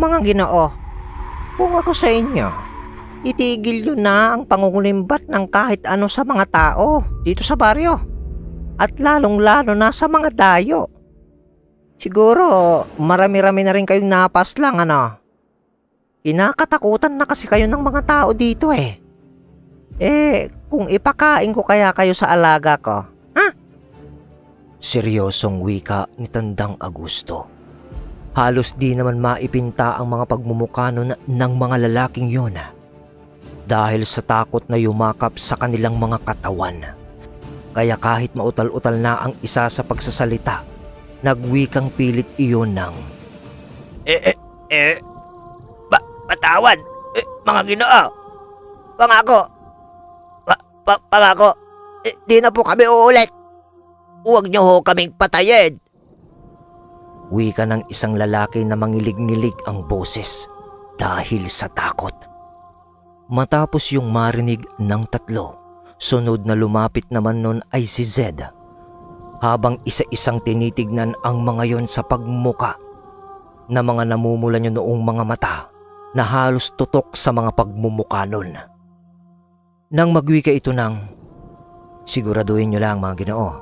Mga Ginoo, kung ako sa inyo, itigil nyo na ang pangungulimbat ng kahit ano sa mga tao dito sa baryo. At lalong-lalo na sa mga dayo. Siguro, marami-rami na rin kayong napaslang ano. Kinakatakutan na kasi kayo ng mga tao dito eh. Kung ipakain ko kaya kayo sa alaga ko, ha? Seryosong wika ni Tandang Agusto. Halos di naman maipinta ang mga pagmumukha ng mga lalaking yun dahil sa takot na yumakap sa kanilang mga katawan. Kaya kahit mautal-utal na ang isa sa pagsasalita, nagwikang pilit iyon ng Patawad, mga Ginoo. Pangako, di na po kami uulit. Huwag niyo ho kaming patayin. Wika ng isang lalaki na mangilig-ngilig ang boses dahil sa takot. Matapos yung marinig ng tatlo, sunod na lumapit naman nun ay si Zed. Habang isa-isang tinitignan ang mga yon sa pagmuka na mga namumula niyo noong mga mata na halos tutok sa mga pagmumuka nun. Nang magwika ito ng, siguraduhin niyo lang mga Ginoo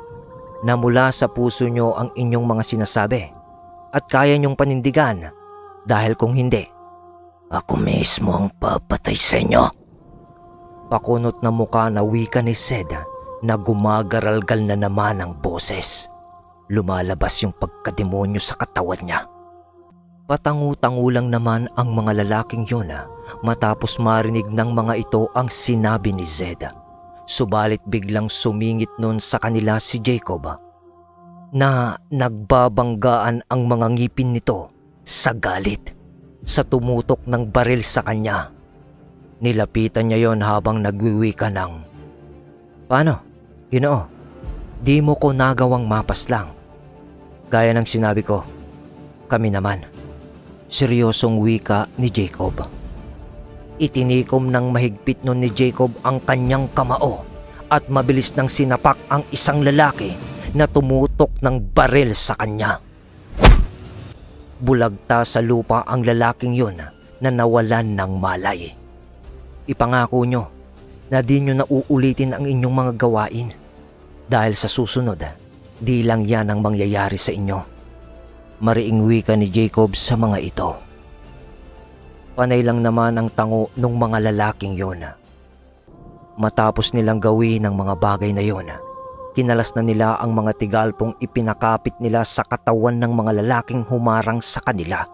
na mula sa puso niyo ang inyong mga sinasabi at kaya niyong panindigan dahil kung hindi, ako mismo ang papatay sa inyo. Pakunot na muka na wika ni Zed na gumagaralgal na naman ang boses. Lumalabas yung pagkademonyo sa katawan niya. Patangu-tangu lang naman ang mga lalaking yun matapos marinig ng mga ito ang sinabi ni Zed. Subalit biglang sumingit nun sa kanila si Jacob na nagbabanggaan ang mga ngipin nito sa galit sa tumutok ng baril sa kanya. Nilapitan niya yon habang nagwiwika ng, "Paano, Ginoo? Di mo ko nagawang mapaslang. Gaya ng sinabi ko, kami naman." Seryosong wika ni Jacob. Itinikom ng mahigpit nun ni Jacob ang kanyang kamao at mabilis nang sinapak ang isang lalaki na tumutok ng baril sa kanya. Bulagta sa lupa ang lalaking yun na nawalan ng malay. Ipangako nyo na di nyo nauulitin ang inyong mga gawain dahil sa susunod, di lang yan ang mangyayari sa inyo. Mariing wika ni Jacob sa mga ito. Panay lang naman ang tango ng mga lalaking yun. Matapos nilang gawin ang mga bagay na yun, kinalas na nila ang mga tigalpong ipinakapit nila sa katawan ng mga lalaking humarang sa kanila.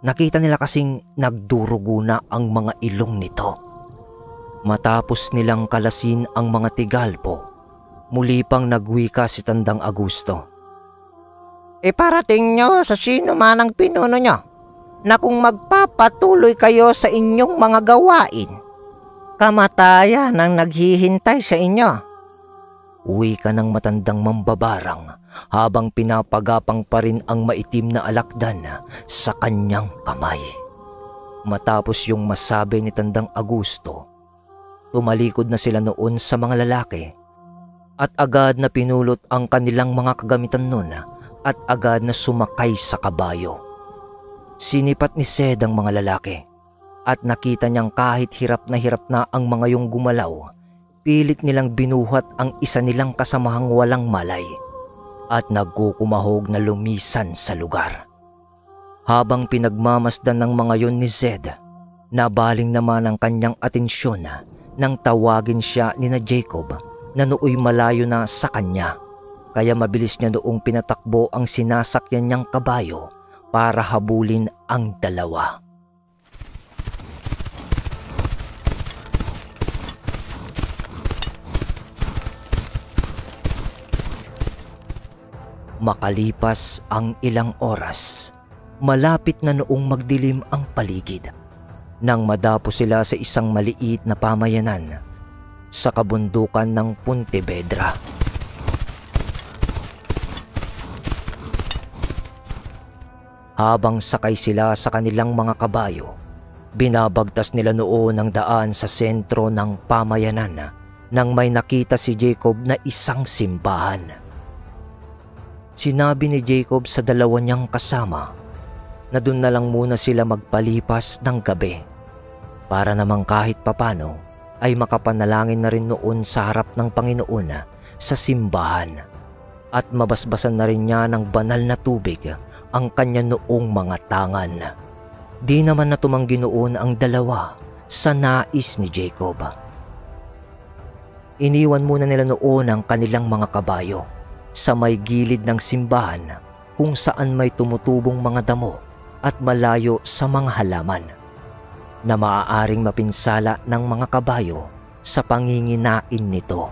Nakita nila kasing nagdurugo na ang mga ilong nito. Matapos nilang kalasin ang mga tigalpo, muli pang nagwika si Tandang Agusto. Iparating nyo sa sino man ang pinuno nyo na kung magpapatuloy kayo sa inyong mga gawain, kamatayan ang naghihintay sa inyo. Wika ng matandang mambabarang habang pinapagapang pa rin ang maitim na alakdan sa kanyang kamay. Matapos yung masabi ni Tandang Agusto, tumalikod na sila noon sa mga lalaki at agad na pinulot ang kanilang mga kagamitan noon at agad na sumakay sa kabayo. Sinipat ni Zed ang mga lalaki at nakita niyang kahit hirap na ang mga yung gumalaw, pilit nilang binuhat ang isa nilang kasamahang walang malay at nagkukumahog na lumisan sa lugar. Habang pinagmamasdan ng mga yon ni Zed, nabaling naman ang kanyang atensyon nang tawagin siya ni na Jacob na nooy malayo na sa kanya. Kaya mabilis niya noong pinatakbo ang sinasakyan niyang kabayo para habulin ang dalawa. Makalipas ang ilang oras, malapit na noong magdilim ang paligid nang madapo sila sa isang maliit na pamayanan sa kabundukan ng Pontevedra. Habang sakay sila sa kanilang mga kabayo, binabagtas nila noon ang daan sa sentro ng pamayanan nang may nakita si Jacob na isang simbahan. Sinabi ni Jacob sa dalawa niyang kasama na doon na lang muna sila magpalipas ng gabi para namang kahit papano ay makapanalangin na rin noon sa harap ng Panginoon sa simbahan at mabasbasan na rin niya ng banal na tubig ang kanya noong mga tangan. Di naman na tumanggi noon ang dalawa sa nais ni Jacob. Iniwan muna nila noon ang kanilang mga kabayo sa may gilid ng simbahan kung saan may tumutubong mga damo at malayo sa mga halaman na maaaring mapinsala ng mga kabayo sa panginginain nito.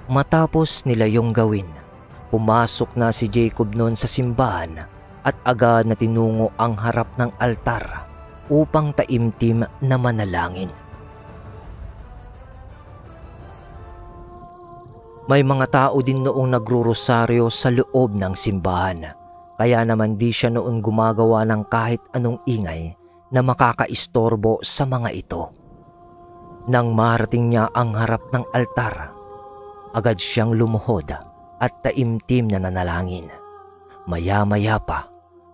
Matapos nila yung gawin, pumasok na si Jacob noon sa simbahan at agad na tinungo ang harap ng altar upang taimtim na manalangin. May mga tao din noong nagrurosaryo sa loob ng simbahan, kaya naman di siya noon gumagawa ng kahit anong ingay na makakaistorbo sa mga ito. Nang marating niya ang harap ng altar, agad siyang lumuhod at taimtim na nanalangin. Maya-maya pa,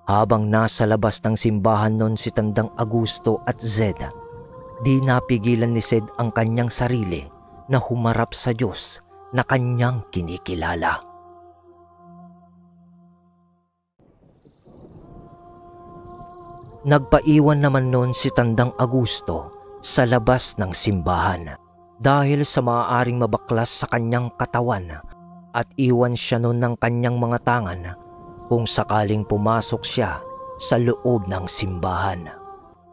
habang nasa labas ng simbahan noon si Tandang Augusto at Zed, di napigilan ni Zed ang kanyang sarili na humarap sa Diyos na kanyang kinikilala. Nagpaiwan naman noon si Tandang Augusto sa labas ng simbahan dahil sa maaaring mabaklas sa kanyang katawan at iwan siya noon ng kanyang mga tangan kung sakaling pumasok siya sa loob ng simbahan.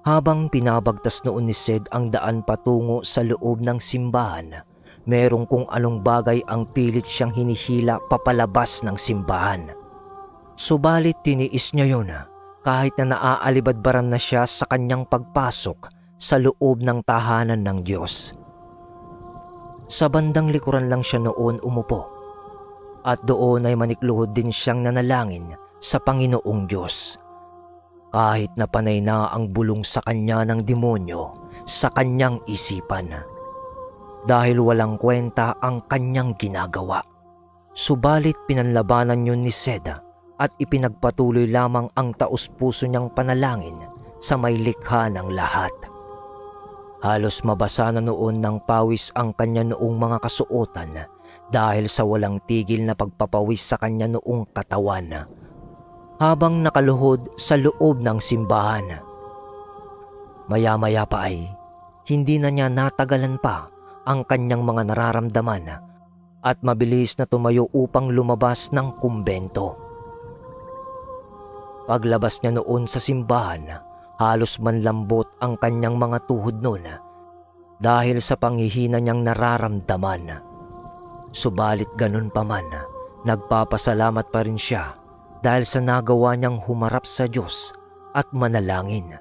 Habang pinabagtas noon ni Zed ang daan patungo sa loob ng simbahan, merong kung anong bagay ang pilit siyang hinihila papalabas ng simbahan. Subalit tiniis niya yun kahit na naaalibadbaran na siya sa kanyang pagpasok sa loob ng tahanan ng Diyos. Sa bandang likuran lang siya noon umupo at doon ay manikluhod din siyang nanalangin sa Panginoong Diyos. Kahit na panay na ang bulong sa kanya ng demonyo sa kanyang isipan dahil walang kwenta ang kanyang ginagawa. Subalit pinanlabanan yun ni Zed at ipinagpatuloy lamang ang taus-puso niyang panalangin sa may likha ng lahat. Halos mabasa na noon ng pawis ang kanya noong mga kasuotan dahil sa walang tigil na pagpapawis sa kanya noong katawan habang nakaluhod sa loob ng simbahan. Maya-maya pa ay hindi na niya natagalan pa ang kanyang mga nararamdaman at mabilis na tumayo upang lumabas ng kumbento. Paglabas niya noon sa simbahan, halos manlambot ang kanyang mga tuhod noon dahil sa panghihina niyang nararamdaman. Subalit ganun pa man, nagpapasalamat pa rin siya dahil sa nagawa niyang humarap sa Diyos at manalangin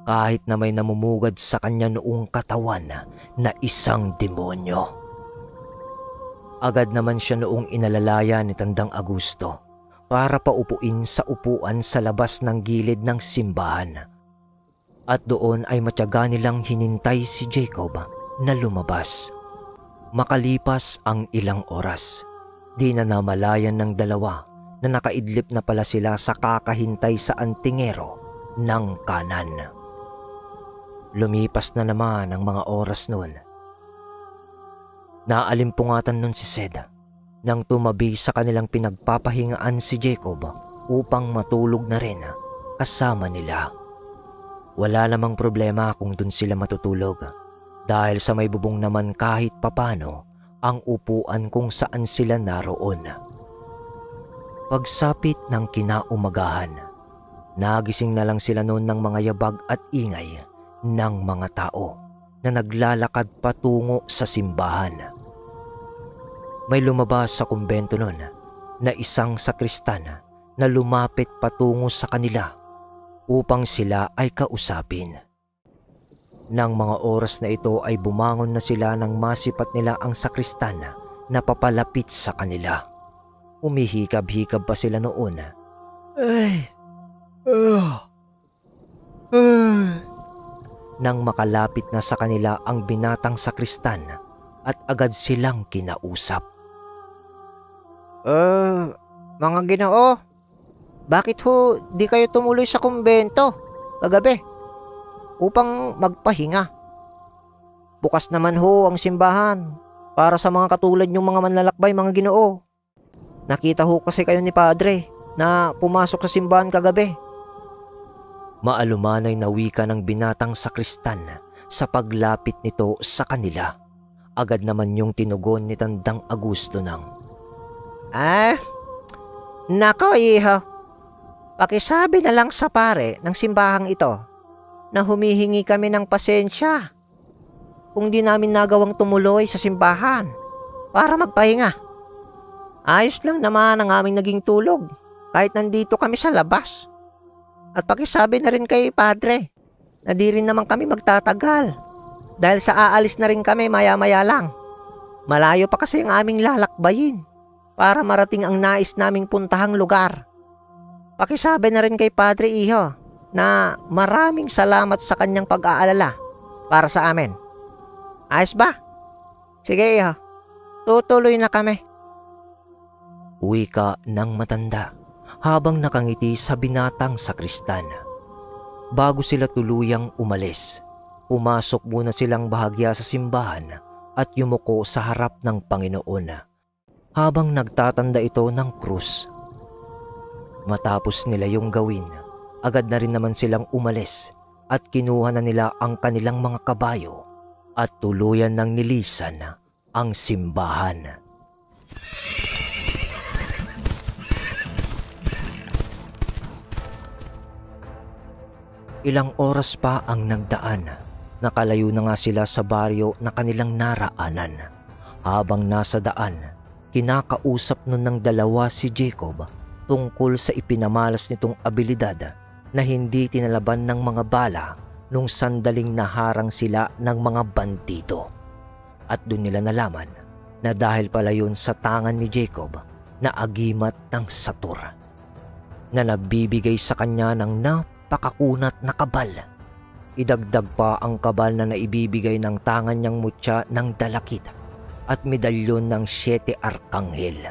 kahit na may namumugad sa kanya noong katawan na isang demonyo. Agad naman siya noong inalalaya ni Tandang Augusto para paupuin sa upuan sa labas ng gilid ng simbahan. At doon ay matyaga nilang hinintay si Jacob na lumabas. Makalipas ang ilang oras, di na namalayan ng dalawa na nakaidlip na pala sila sa kakahintay sa antingero ng kanan. Lumipas na naman ang mga oras noon. Naalimpungatan nun si Zed nang tumabi sa kanilang pinagpapahingaan si Jacob upang matulog na rin kasama nila. Wala namang problema kung dun sila matutulog dahil sa may bubong naman kahit papano ang upuan kung saan sila naroon. Pagsapit ng kinaumagahan, nagising na lang sila noon ng mga yabag at ingay ng mga tao na naglalakad patungo sa simbahan. May lumabas sa kumbento noon na isang sakristan na lumapit patungo sa kanila upang sila ay kausapin. Nang mga oras na ito ay bumangon na sila nang masipat nila ang sakristan na papalapit sa kanila. Umihikab-hikab pa sila noon. Nang makalapit na sa kanila ang binatang sakristan at agad silang kinausap. Mga Ginoo, bakit ho di kayo tumuloy sa kumbento kagabi upang magpahinga? Bukas naman ho ang simbahan para sa mga katulad yung mga manlalakbay, mga Ginoo. Nakita ho kasi kayo ni Padre na pumasok sa simbahan kagabi. Maalumanay na wika ng binatang sakristan sa paglapit nito sa kanila. Agad naman yung tinugon ni Tandang Augusto ng, Nako iho, pakisabi na lang sa pare ng simbahang ito na humihingi kami ng pasensya kung di namin nagawang tumuloy sa simbahan para magpahinga. Ayos lang naman ang aming naging tulog kahit nandito kami sa labas. At pakisabi na rin kay Padre na di rin naman kami magtatagal dahil sa aalis na rin kami maya-maya lang. Malayo pa kasi ang aming lalakbayin para marating ang nais naming puntahang lugar. Pakisabi na rin kay Padre iho na maraming salamat sa kanyang pag-aalala para sa amin. Ayos ba? Sige iho, tutuloy na kami. Wika ng matanda habang nakangiti sa binatang sakristan. Bago sila tuluyang umalis, pumasok muna silang bahagya sa simbahan at yumuko sa harap ng Panginoon habang nagtatanda ito ng krus. Matapos nila yung gawin, agad na rin naman silang umalis at kinuha na nila ang kanilang mga kabayo at tuluyan ng nilisan ang simbahan. Ilang oras pa ang nagdaan. Nakalayo na nga sila sa baryo na kanilang naraanan. Habang nasa daan, kinakausap nun ng dalawa si Jacob tungkol sa ipinamalas nitong abilidad na hindi tinalaban ng mga bala nung sandaling naharang sila ng mga bandido. At doon nila nalaman na dahil pala yun sa tangan ni Jacob na agimat ng Satur na nagbibigay sa kanya ng napakakunat na kabal. Idagdag pa ang kabal na naibibigay ng tangan niyang mutya ng dalakit at medalyon ng 7 arkanghel.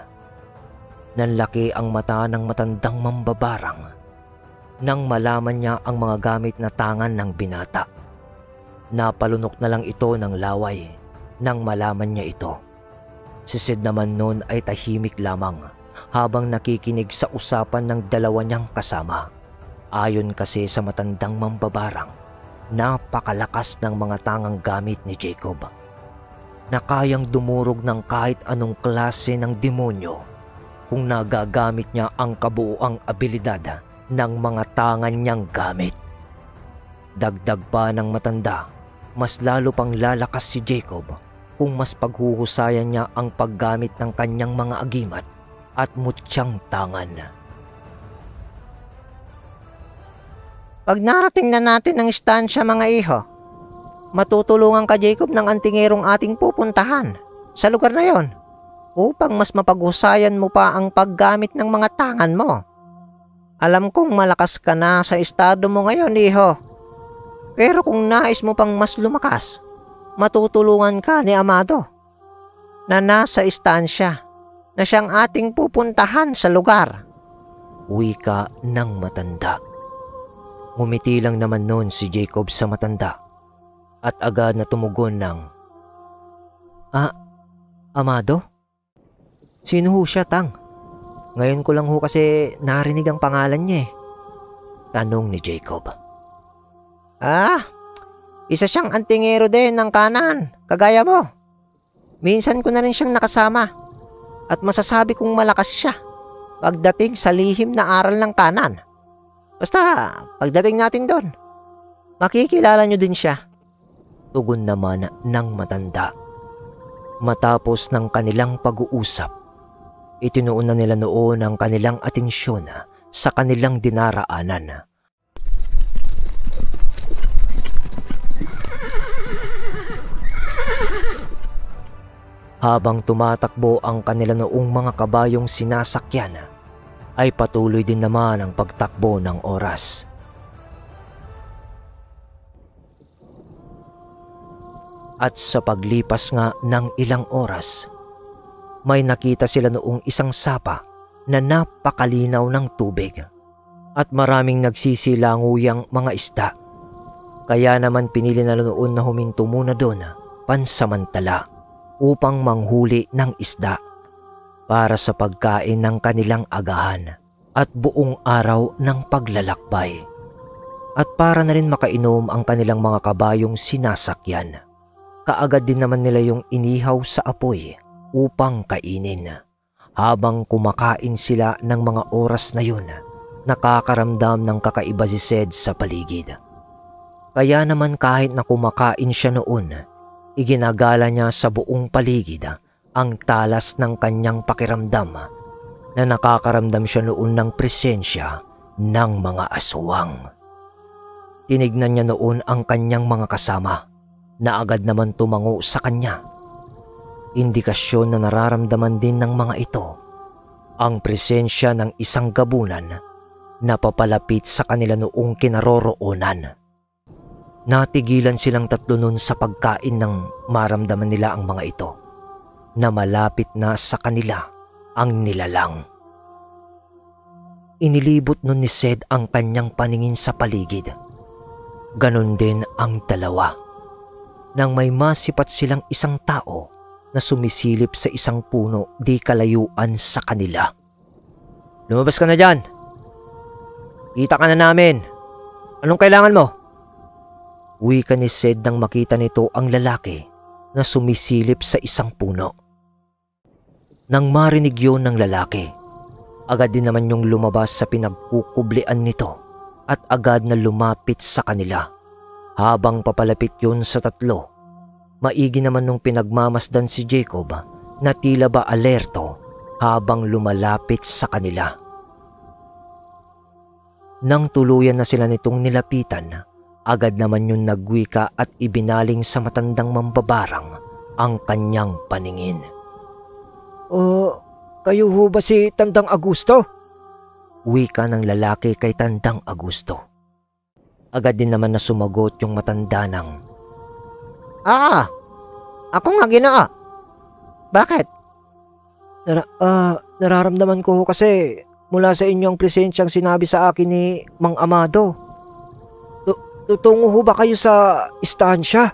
Nanlaki ang mata ng matandang mambabarang nang malaman niya ang mga gamit na tangan ng binata. Napalunok na lang ito ng laway nang malaman niya ito. Si Sid naman noon ay tahimik lamang habang nakikinig sa usapan ng dalawa niyang kasama. Ayon kasi sa matandang mambabarang, napakalakas ng mga tangang gamit ni Jacob na kayang dumurog ng kahit anong klase ng demonyo kung nagagamit niya ang kabuuang abilidad ng mga tangan niyang gamit. Dagdag pa ng matanda, mas lalo pang lalakas si Jacob kung mas paghuhusayan niya ang paggamit ng kanyang mga agimat at mutyang tangan. Pag narating na natin ang istansya, mga iho, matutulungan ka Jacob ng antingerong ating pupuntahan sa lugar na yon upang mas mapaghusayan mo pa ang paggamit ng mga tangan mo. Alam kong malakas ka na sa estado mo ngayon, iho. Pero kung nais mo pang mas lumakas, matutulungan ka ni Amado na nasa istansya na siyang ating pupuntahan sa lugar. Wika ng matanda. Ngumiti lang naman noon si Jacob sa matanda at agad na tumugon ng, Amado? Sino ho siya, Tang? Ngayon ko lang ho kasi narinig ang pangalan niya eh. Tanong ni Jacob. Isa siyang antingero din ng kanan, kagaya mo. Minsan ko na rin siyang nakasama at masasabi kong malakas siya pagdating sa lihim na aral ng kanan. Basta pagdating natin doon, makikilala niyo din siya. Tugon naman ng matanda. Matapos ng kanilang pag-uusap, itinuon na nila noon ang kanilang atensyon sa kanilang dinaraanan. Habang tumatakbo ang kanila noong mga kabayong sinasakyan, ay patuloy din naman ang pagtakbo ng oras. At sa paglipas nga ng ilang oras, may nakita sila noong isang sapa na napakalinaw ng tubig at maraming nagsisilanguyang mga isda. Kaya naman pinili na noon na huminto muna doon pansamantala upang manghuli ng isda para sa pagkain ng kanilang agahan at buong araw ng paglalakbay. At para na rin makainom ang kanilang mga kabayong sinasakyan. Kaagad din naman nila yung inihaw sa apoy upang kainin. Habang kumakain sila ng mga oras na yun, nakakaramdam ng kakaiba si Sed sa paligid. Kaya naman kahit na kumakain siya noon, iginagala niya sa buong paligid ang talas ng kanyang pakiramdam na nakakaramdam siya noon ng presensya ng mga aswang. Tinignan niya noon ang kanyang mga kasama na agad naman tumango sa kanya. Indikasyon na nararamdaman din ng mga ito ang presensya ng isang gabunan na papalapit sa kanila noong kinaroroonan. Natigilan silang tatlo nun sa pagkain nang maramdaman nila ang mga ito na malapit na sa kanila ang nilalang. Inilibot nun ni Sed ang kanyang paningin sa paligid. Ganon din ang dalawa. Nang may masipat silang isang tao na sumisilip sa isang puno di kalayuan sa kanila. "Lumabas ka na dyan! Kita ka na namin! Anong kailangan mo?" Wika ni Sed nang makita nito ang lalaki na sumisilip sa isang puno. Nang marinig yun ng lalaki, agad din naman yung lumabas sa pinagkukublian nito at agad na lumapit sa kanila. Habang papalapit yun sa tatlo, maigi naman nung pinagmamasdan si Jacob na tila ba alerto habang lumalapit sa kanila. Nang tuluyan na sila nitong nilapitan, agad naman yung nagwika at ibinaling sa matandang mambabarang ang kanyang paningin. Kayo ho ba si Tandang Augusto?" Wika ng lalaki kay Tandang Augusto. Agad din naman na sumagot yung matanda ng, Ako nga Ginoo. Bakit? Nararamdaman ko kasi mula sa inyo ang presensyang sinabi sa akin ni Mang Amado. Tutungo ho ba kayo sa istansya?"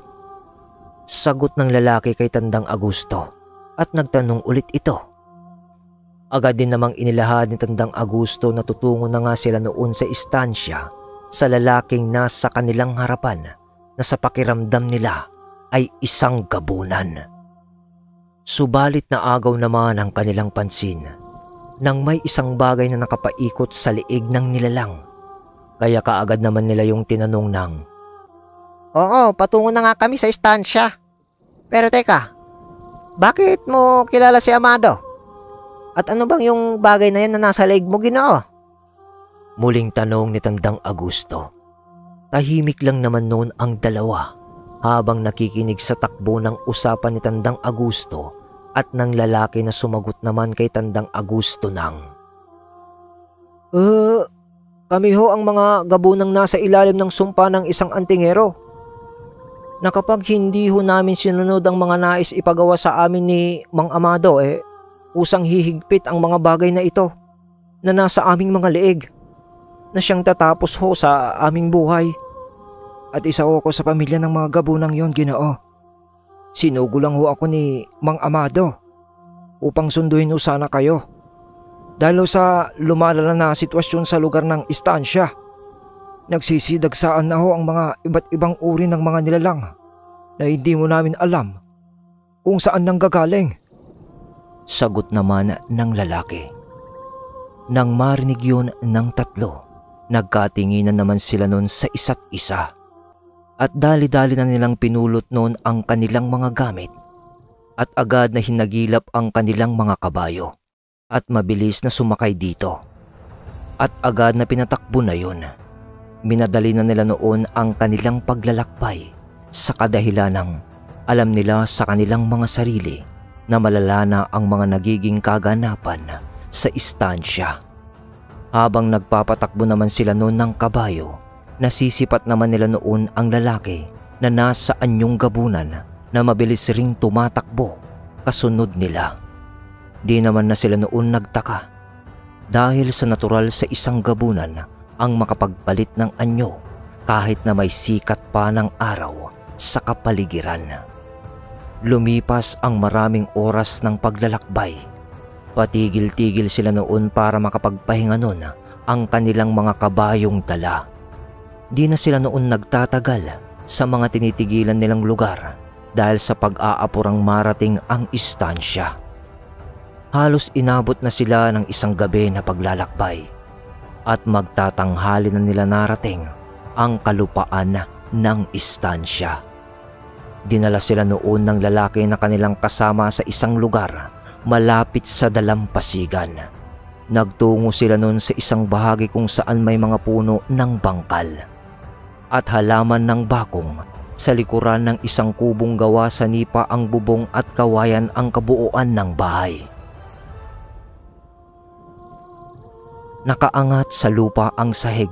Sagot ng lalaki kay Tandang Augusto at nagtanong ulit ito. Agad din namang inilahad ni Tandang Augusto na tutungo na nga sila noon sa istansya sa lalaking nasa kanilang harapan na sa pakiramdam nila ay isang gabunan. Subalit na agaw naman ang kanilang pansin nang may isang bagay na nakapaikot sa liig ng nilalang. Kaya kaagad naman nila yung tinanong ng, Oo, patungo na nga kami sa istansya. Pero teka, bakit mo kilala si Amado? At ano bang yung bagay na yan na nasa leeg mo, Ginoo? Muling tanong ni Tandang Augusto. Tahimik lang naman noon ang dalawa habang nakikinig sa takbo ng usapan ni Tandang Augusto at ng lalaki na sumagot naman kay Tandang Augusto ng, Kami ho ang mga gabunang nasa ilalim ng sumpa ng isang antingero na kapag hindi ho namin sinunod ang mga nais ipagawa sa amin ni Mang Amado, usang hihigpit ang mga bagay na ito na nasa aming mga leeg na siyang tatapos ho sa aming buhay. At isa ho ako sa pamilya ng mga gabunang yon, Ginoo. Sinugo lang ho ako ni Mang Amado upang sunduin ho sana kayo. Dahil sa lumalala na sitwasyon sa lugar ng istansya, nagsisidagsaan na ho ang mga iba't ibang uri ng mga nilalang na hindi mo namin alam kung saan nanggagaling. Sagot naman ng lalaki. Nang marinig yun ng tatlo, nagkatinginan naman sila nun sa isa't isa. At dali-dali na nilang pinulot noon ang kanilang mga gamit at agad na hinagilap ang kanilang mga kabayo at mabilis na sumakay dito. At agad na pinatakbo na yun. Minadali na nila noon ang kanilang paglalakbay sa kadahilan ng alam nila sa kanilang mga sarili na malala na ang mga nagiging kaganapan sa istansya. Habang nagpapatakbo naman sila noon ng kabayo, nasisipat naman nila noon ang lalaki na nasa anyong gabunan na mabilis ring tumatakbo kasunod nila. Di naman na sila noon nagtaka dahil sa natural sa isang gabunan ang makapagpalit ng anyo kahit na may sikat pa ng araw sa kapaligiran. Lumipas ang maraming oras ng paglalakbay. Patigil-tigil sila noon para makapagpahinga noon ang kanilang mga kabayong dala. Di na sila noon nagtatagal sa mga tinitigilan nilang lugar dahil sa pag-aapurang marating ang istansya. Halos inabot na sila ng isang gabi na paglalakbay at magtatanghali na nila narating ang kalupaan ng istansya. Dinala sila noon ng lalaki na kanilang kasama sa isang lugar malapit sa dalampasigan. Nagtungo sila noon sa isang bahagi kung saan may mga puno ng bangkal at halaman ng bakong. Sa likuran ng isang kubong gawa sa nipa ang bubong at kawayan ang kabuuan ng bahay. Nakaangat sa lupa ang sahig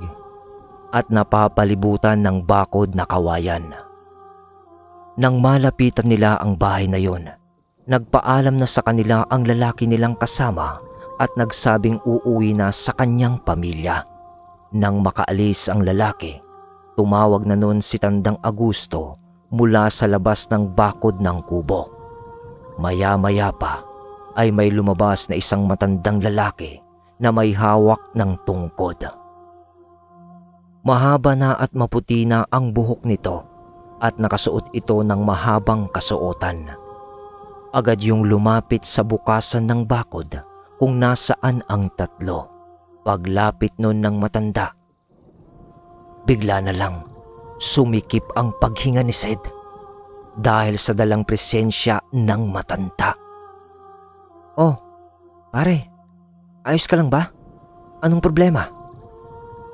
at napapalibutan ng bakod na kawayan. Nang malapitan nila ang bahay na yon, nagpaalam na sa kanila ang lalaki nilang kasama at nagsabing uuwi na sa kanyang pamilya. Nang makaalis ang lalaki, tumawag na noon si Tandang Augusto mula sa labas ng bakod ng kubo. Maya-maya pa ay may lumabas na isang matandang lalaki na may hawak ng tungkod. Mahaba na at maputi na ang buhok nito at nakasuot ito ng mahabang kasuotan. Agad yung lumapit sa bukasan ng bakod kung nasaan ang tatlo. Paglapit noon ng matanda, bigla na lang sumikip ang paghinga ni Sed dahil sa dalang presensya ng matanda. "Oh, pare, ayos ka lang ba? Anong problema?"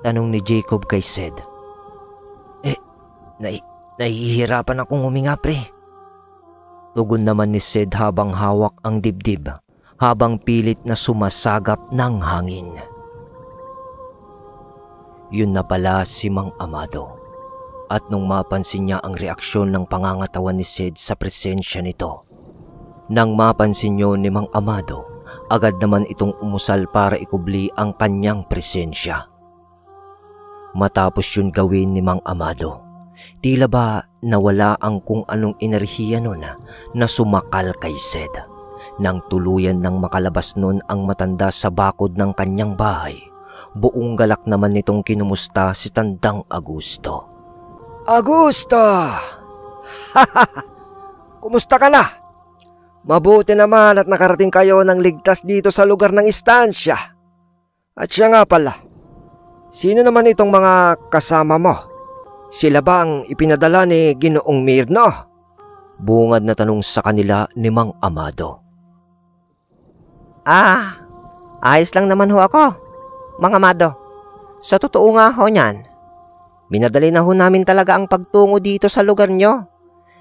tanong ni Jacob kay Sed. Nahihirapan akong huminga, pre." Tugon naman ni Sed habang hawak ang dibdib, habang pilit na sumasagap ng hangin. Yun na pala si Mang Amado. At nung mapansin niya ang reaksyon ng pangangatawan ni Sed sa presensya nito, nang mapansin niyo ni Mang Amado, agad naman itong umusal para ikubli ang kanyang presensya. Matapos yun gawin ni Mang Amado, tila ba nawala ang kung anong enerhiya nun na sumakal kay Sed. Nang tuluyan nang makalabas nun ang matanda sa bakod ng kanyang bahay, buong galak naman nitong kinumusta si Tandang Augusto. "Augusto! Kumusta ka na? Mabuti naman at nakarating kayo ng ligtas dito sa lugar ng istansya. At siya nga pala, sino naman itong mga kasama mo? Sila ba ang ipinadala ni Ginoong Mirno?" Bungad na tanong sa kanila ni Mang Amado. Ayos lang naman ho ako, Mang Amado. Sa totoo nga ho niyan, minadali na ho namin talaga ang pagtungo dito sa lugar nyo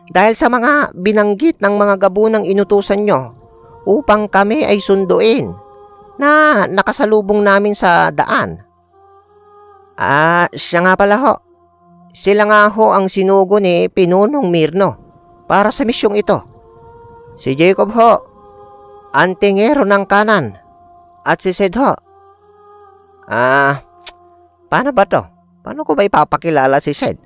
dahil sa mga binanggit ng mga gabunang inutusan nyo upang kami ay sunduin na nakasalubong namin sa daan. Siya nga pala ho. Sila nga ho ang sinugo ni Pinunong Mirno para sa misyong ito. Si Jacob ho, antingero ng kanan, at si Sed ho. Paano ba to? Paano ko ba ipapakilala si Sed?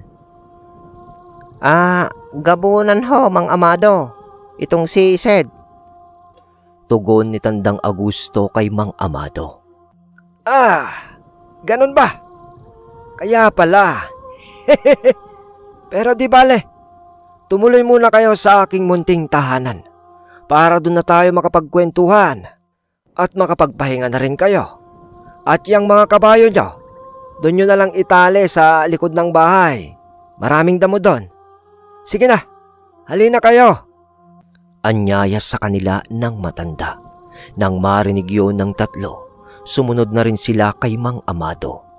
Gabunan ho, Mang Amado. Itong si Sed. Tugon ni Tandang Augusto kay Mang Amado. Ganun ba? Kaya pala. Pero di bale, tumuloy muna kayo sa aking munting tahanan para doon na tayo makapagkwentuhan at makapagpahinga na rin kayo. At yung mga kabayo nyo, doon nyo na lang itali sa likod ng bahay. Maraming damo doon. Sige na, halina kayo. Anyaya sa kanila ng matanda. Nang marinig yun ng tatlo, sumunod na rin sila kay Mang Amado.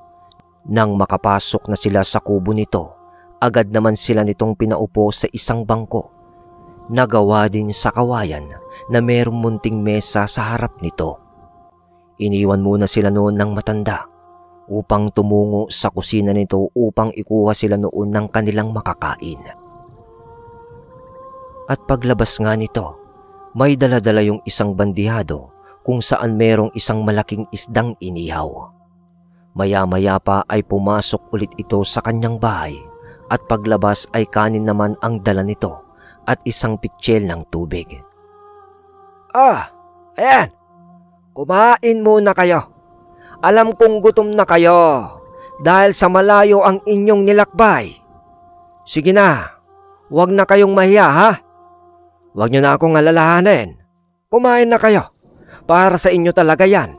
Nang makapasok na sila sa kubo nito, agad naman sila nitong pinaupo sa isang bangko. Nagawa din sa kawayan na merong munting mesa sa harap nito. Iniwan muna sila noon ng matanda upang tumungo sa kusina nito upang ikuha sila noon ng kanilang makakain. At paglabas nga nito, may daladala yung isang bandihado kung saan merong isang malaking isdang inihaw. Maya-maya pa ay pumasok ulit ito sa kanyang bahay at paglabas ay kanin naman ang dala nito at isang pitsyel ng tubig. Ayan. Kumain muna kayo. Alam kong gutom na kayo dahil sa malayo ang inyong nilakbay. Sige na, huwag na kayong mahiya ha. Huwag nyo na akong alalahanin. Kumain na kayo. Para sa inyo talaga yan.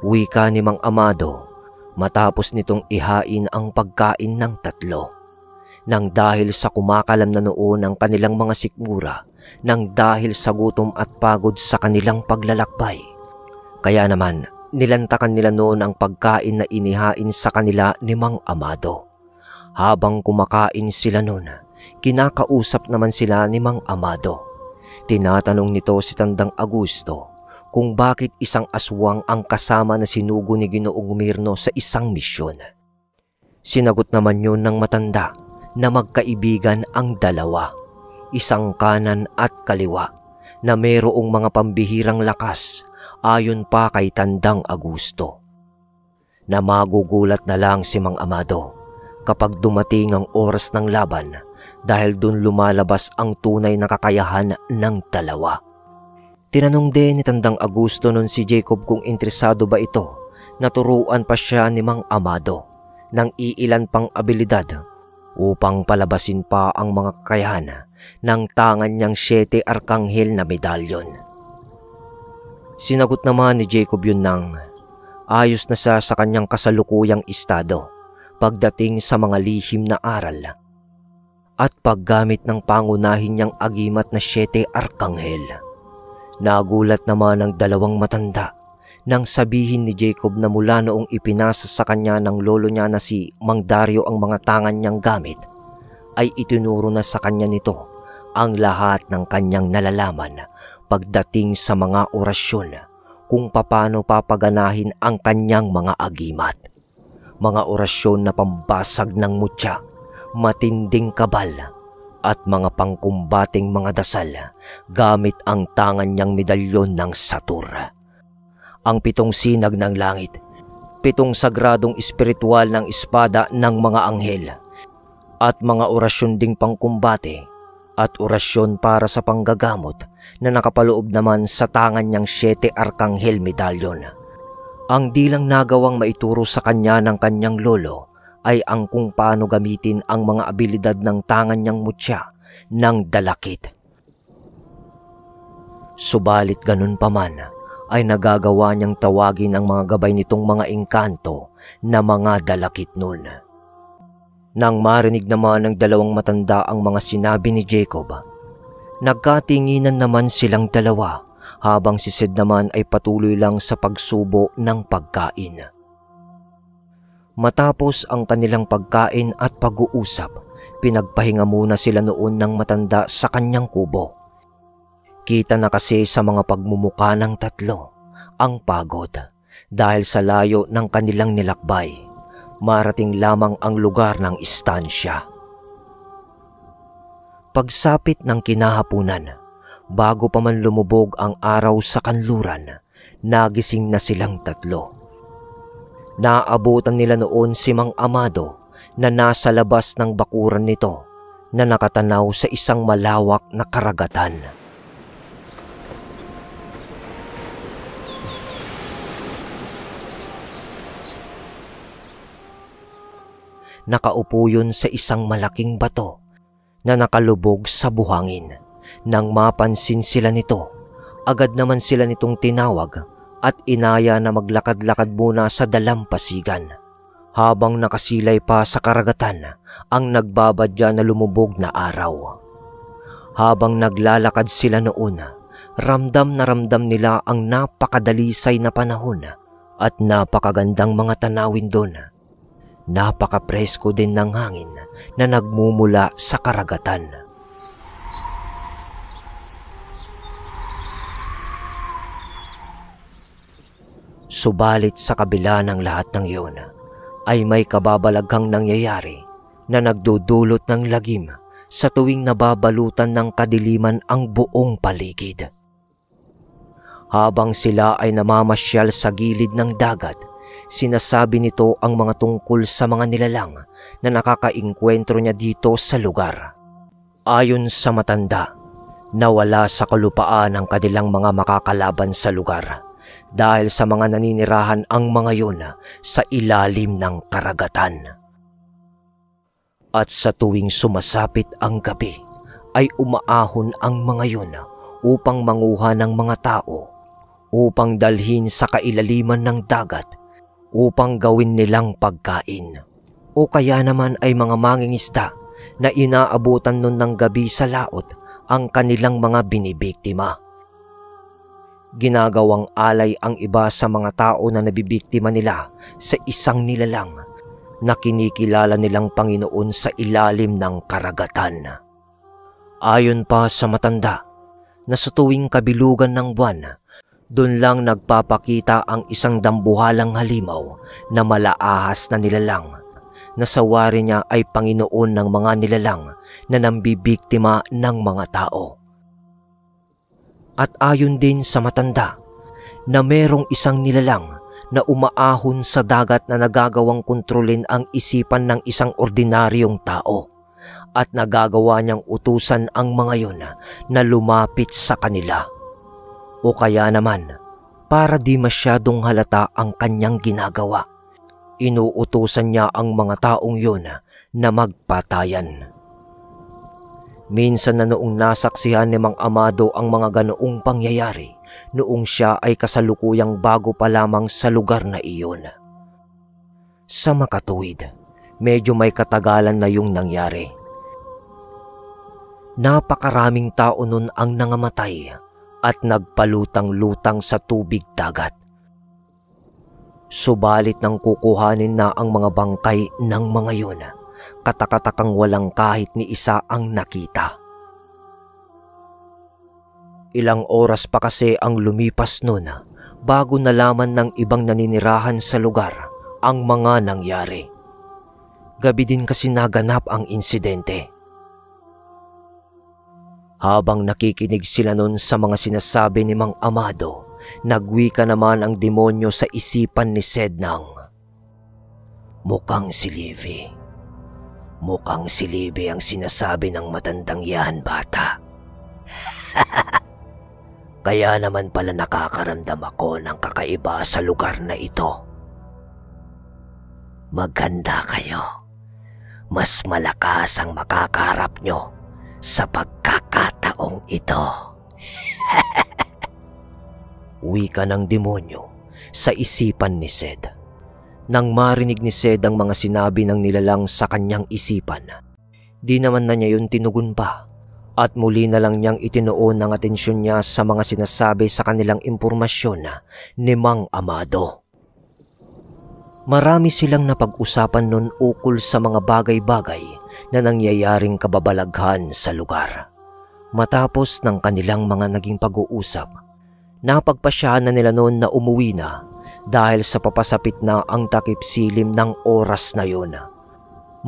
Wika ni Mang Amado matapos nitong ihain ang pagkain ng tatlo. Nang dahil sa kumakalam na noon ang kanilang mga sikmura, nang dahil sa gutom at pagod sa kanilang paglalakbay. Kaya naman, nilantakan nila noon ang pagkain na inihain sa kanila ni Mang Amado. Habang kumakain sila noon, kinakausap naman sila ni Mang Amado. Tinatanong nito si Tandang Augusto kung bakit isang aswang ang kasama na sinugo ni Ginoong Mirno sa isang misyon. Sinagot naman yun ng matanda na magkaibigan ang dalawa, isang kanan at kaliwa, na mayroong mga pambihirang lakas ayon pa kay Tandang Augusto. Na magugulat na lang si Mang Amado kapag dumating ang oras ng laban dahil dun lumalabas ang tunay na kakayahan ng dalawa. Tinanong din ni Tandang Augusto nun si Jacob kung interesado ba ito. Naturuan pa siya ni Mang Amado ng iilan pang abilidad upang palabasin pa ang mga kakayahan ng tangan niyang 7 arkanghel na medalyon. Sinagot naman ni Jacob yun ng ayos na siya sa kanyang kasalukuyang estado pagdating sa mga lihim na aral at paggamit ng pangunahin niyang agimat na 7 arkanghel. Nagulat naman ang dalawang matanda nang sabihin ni Jacob na mula noong ipinasa sa kanya ng lolo niya na si Mang Dario ang mga tangan niyang gamit, ay itinuro na sa kanya nito ang lahat ng kanyang nalalaman pagdating sa mga orasyon kung paano papaganahin ang kanyang mga agimat. Mga orasyon na pambasag ng mutya, matinding kabal at mga pangkumbating mga dasal gamit ang tangan niyang medalyon ng Satur. Ang 7 sinag ng langit, 7 sagradong espiritual ng espada ng mga anghel at mga orasyon ding pangkumbate at orasyon para sa panggagamot na nakapaloob naman sa tangan niyang 7 arkanghel medalyon. Ang di lang nagawang maituro sa kanya ng kanyang lolo ay ang kung paano gamitin ang mga abilidad ng tangan niyang mutya ng dalakit. Subalit ganun pa man ay nagagawa niyang tawagin ang mga gabay nitong mga engkanto na mga dalakit nun. Nang marinig naman ng dalawang matanda ang mga sinabi ni Jacob, nagkatinginan naman silang dalawa habang si Sid naman ay patuloy lang sa pagsubo ng pagkain. Matapos ang kanilang pagkain at pag-uusap, pinagpahinga muna sila noon ng matanda sa kanyang kubo. Kita na kasi sa mga pagmumuka ng tatlo ang pagod dahil sa layo ng kanilang nilakbay. Marating lamang ang lugar ng istansya. Pagsapit ng kinahapunan, bago pa man lumubog ang araw sa kanluran, nagising na silang tatlo. Naabutan nila noon si Mang Amado na nasa labas ng bakuran nito na nakatanaw sa isang malawak na karagatan. Nakaupo yun sa isang malaking bato na nakalubog sa buhangin. Nang mapansin sila nito, agad naman sila nitong tinawag at inaya na maglakad-lakad muna sa dalampasigan. Habang nakasilay pa sa karagatan ang nagbabadya na lumubog na araw. Habang naglalakad sila noon, ramdam na ramdam nila ang napakadalisay na panahon at napakagandang mga tanawin doon. Napakapresko din ng hangin na nagmumula sa karagatan. Subalit sa kabila ng lahat ng iyon, ay may kababalaghang nangyayari na nagdudulot ng lagim sa tuwing nababalutan ng kadiliman ang buong paligid. Habang sila ay namamasyal sa gilid ng dagat, Sinasabi nito ang mga tungkol sa mga nilalang na nakakaengkwentro niya dito sa lugar. Ayon sa matanda, nawala sa kalupaan ang kanilang mga makakalaban sa lugar dahil sa mga naninirahan ang mga yun sa ilalim ng karagatan. At sa tuwing sumasapit ang gabi ay umaahon ang mga yun upang manguha ng mga tao, upang dalhin sa kailaliman ng dagat, upang gawin nilang pagkain. O kaya naman ay mga mangingisda na inaabutan nun ng gabi sa laot ang kanilang mga binibiktima. Ginagawang alay ang iba sa mga tao na nabibiktima nila sa isang nilalang na kinikilala nilang Panginoon sa ilalim ng karagatan. Ayon pa sa matanda, na sa tuwing kabilugan ng buwan, doon lang nagpapakita ang isang dambuhalang halimaw na malaahas na nilalang na sa wari niya ay Panginoon ng mga nilalang na nambibiktima ng mga tao. At ayon din sa matanda na merong isang nilalang na umaahon sa dagat na nagagawang kontrolin ang isipan ng isang ordinaryong tao at nagagawa niyang utusan ang mga yun na lumapit sa kanila. O kaya naman, para di masyadong halata ang kanyang ginagawa, inuutusan niya ang mga taong yun na magpatayan. Minsan na noong nasaksihan ni Mang Amado ang mga ganoong pangyayari, noong siya ay kasalukuyang bago pa lamang sa lugar na iyon. Sa makatuwid, medyo may katagalan na yung nangyari. Napakaraming tao nun ang nangamatay at nagpalutang-lutang sa tubig dagat. Subalit nang kukuhanin na ang mga bangkay ng mga yun, katakatakang walang kahit ni isa ang nakita. Ilang oras pa kasi ang lumipas nun bago nalaman ng ibang naninirahan sa lugar ang mga nangyari. Gabi din kasi naganap ang insidente. Habang nakikinig sila nun sa mga sinasabi ni Mang Amado, nagwika naman ang demonyo sa isipan ni Sednang. Mukhang si Livy. Mukhang si Livy ang sinasabi ng matandang yan, bata. Kaya naman pala nakakaramdam ako ng kakaiba sa lugar na ito. Maghanda kayo. Mas malakas ang makakaharap nyo sa pagkakataong ito. Wika ng demonyo sa isipan ni Sed. Nang marinig ni Sed ang mga sinabi ng nilalang sa kanyang isipan, di naman na niya yun tinugon pa at muli na lang niyang itinuon ang atensyon niya sa mga sinasabi sa kanilang impormasyon ni Mang Amado. Marami silang napag-usapan nun ukol sa mga bagay-bagay na nangyayaring kababalaghan sa lugar. Matapos ng kanilang mga naging pag-uusap, napagpasyahan na nila noon na umuwi na dahil sa papasapit na ang takip silim ng oras na yun.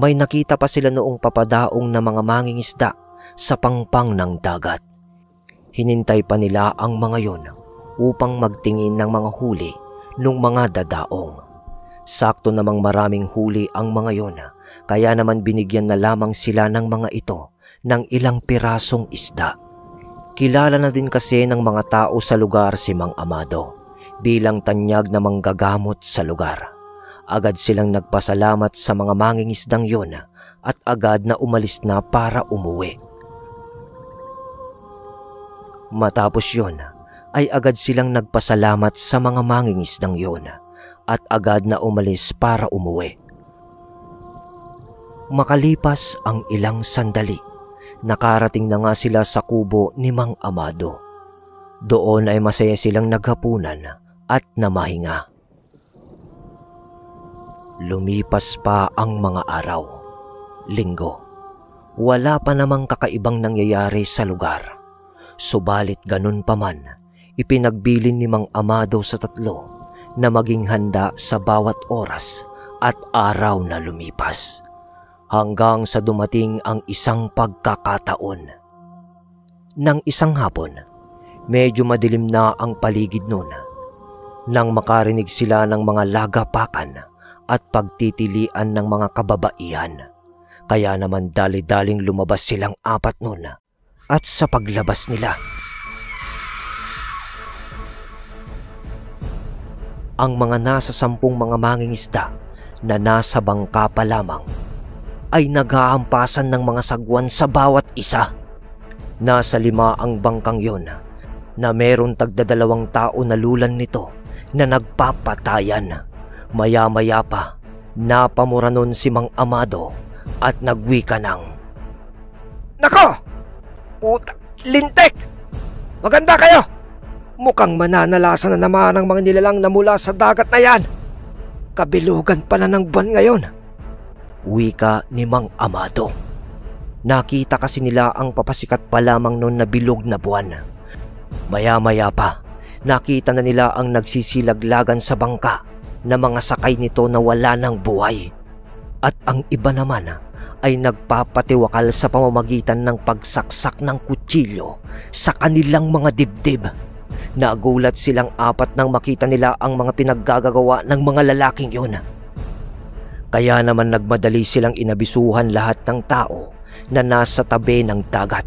May nakita pa sila noong papadaong na mga mangingisda sa pangpang ng dagat. Hinintay pa nila ang mga yun upang magtingin ng mga huli nung mga dadaong. Sakto namang maraming huli ang mga yun, kaya naman binigyan na lamang sila ng mga ito ng ilang pirasong isda. Kilala na din kasi ng mga tao sa lugar si Mang Amado bilang tanyag na manggagamot sa lugar. Agad silang nagpasalamat sa mga mangingisdang yun at agad na umalis na para umuwi. Matapos yun ay agad silang nagpasalamat sa mga mangingisdang yun at agad na umalis para umuwi. Makalipas ang ilang sandali, nakarating na nga sila sa kubo ni Mang Amado. Doon ay masaya silang naghapunan at namahinga. Lumipas pa ang mga araw, linggo. Wala pa namang kakaibang nangyayari sa lugar. Subalit ganun pa man, ipinagbilin ni Mang Amado sa tatlo na maging handa sa bawat oras at araw na lumipas. Hanggang sa dumating ang isang pagkakataon. Nang isang hapon, medyo madilim na ang paligid noon. nang makarinig sila ng mga lagapakan at pagtitilian ng mga kababaihan. Kaya naman dali-daling lumabas silang apat nun at sa paglabas nila, ang mga nasa 10 mga mangingisda na nasa bangka pa lamang ay naghahampasan ng mga sagwan sa bawat isa. Nasa 5 ang bangkang yon na meron tagdadalawang tao na lulan nito na nagpapatayan. Maya-maya pa, napamura nun si Mang Amado at nagwika ng, Nako! Puta! Lintek! Maganda kayo! Mukhang mananalasan na naman ang mga nilalang na mula sa dagat na yan. Kabilugan pala ng buwan ngayon. Wika ni Mang Amado. Nakita kasi nila ang papasikat pa lamang noon na bilog na buwan. Maya-maya pa, nakita na nila ang nagsisilaglagan sa bangka na mga sakay nito na wala ng buhay. At ang iba naman ay nagpapatiwakal sa pamamagitan ng pagsaksak ng kutsilyo sa kanilang mga dibdib. Nagulat silang apat nang makita nila ang mga pinaggagawa ng mga lalaking yun. Kaya naman nagmadali silang inabisuhan lahat ng tao na nasa tabi ng dagat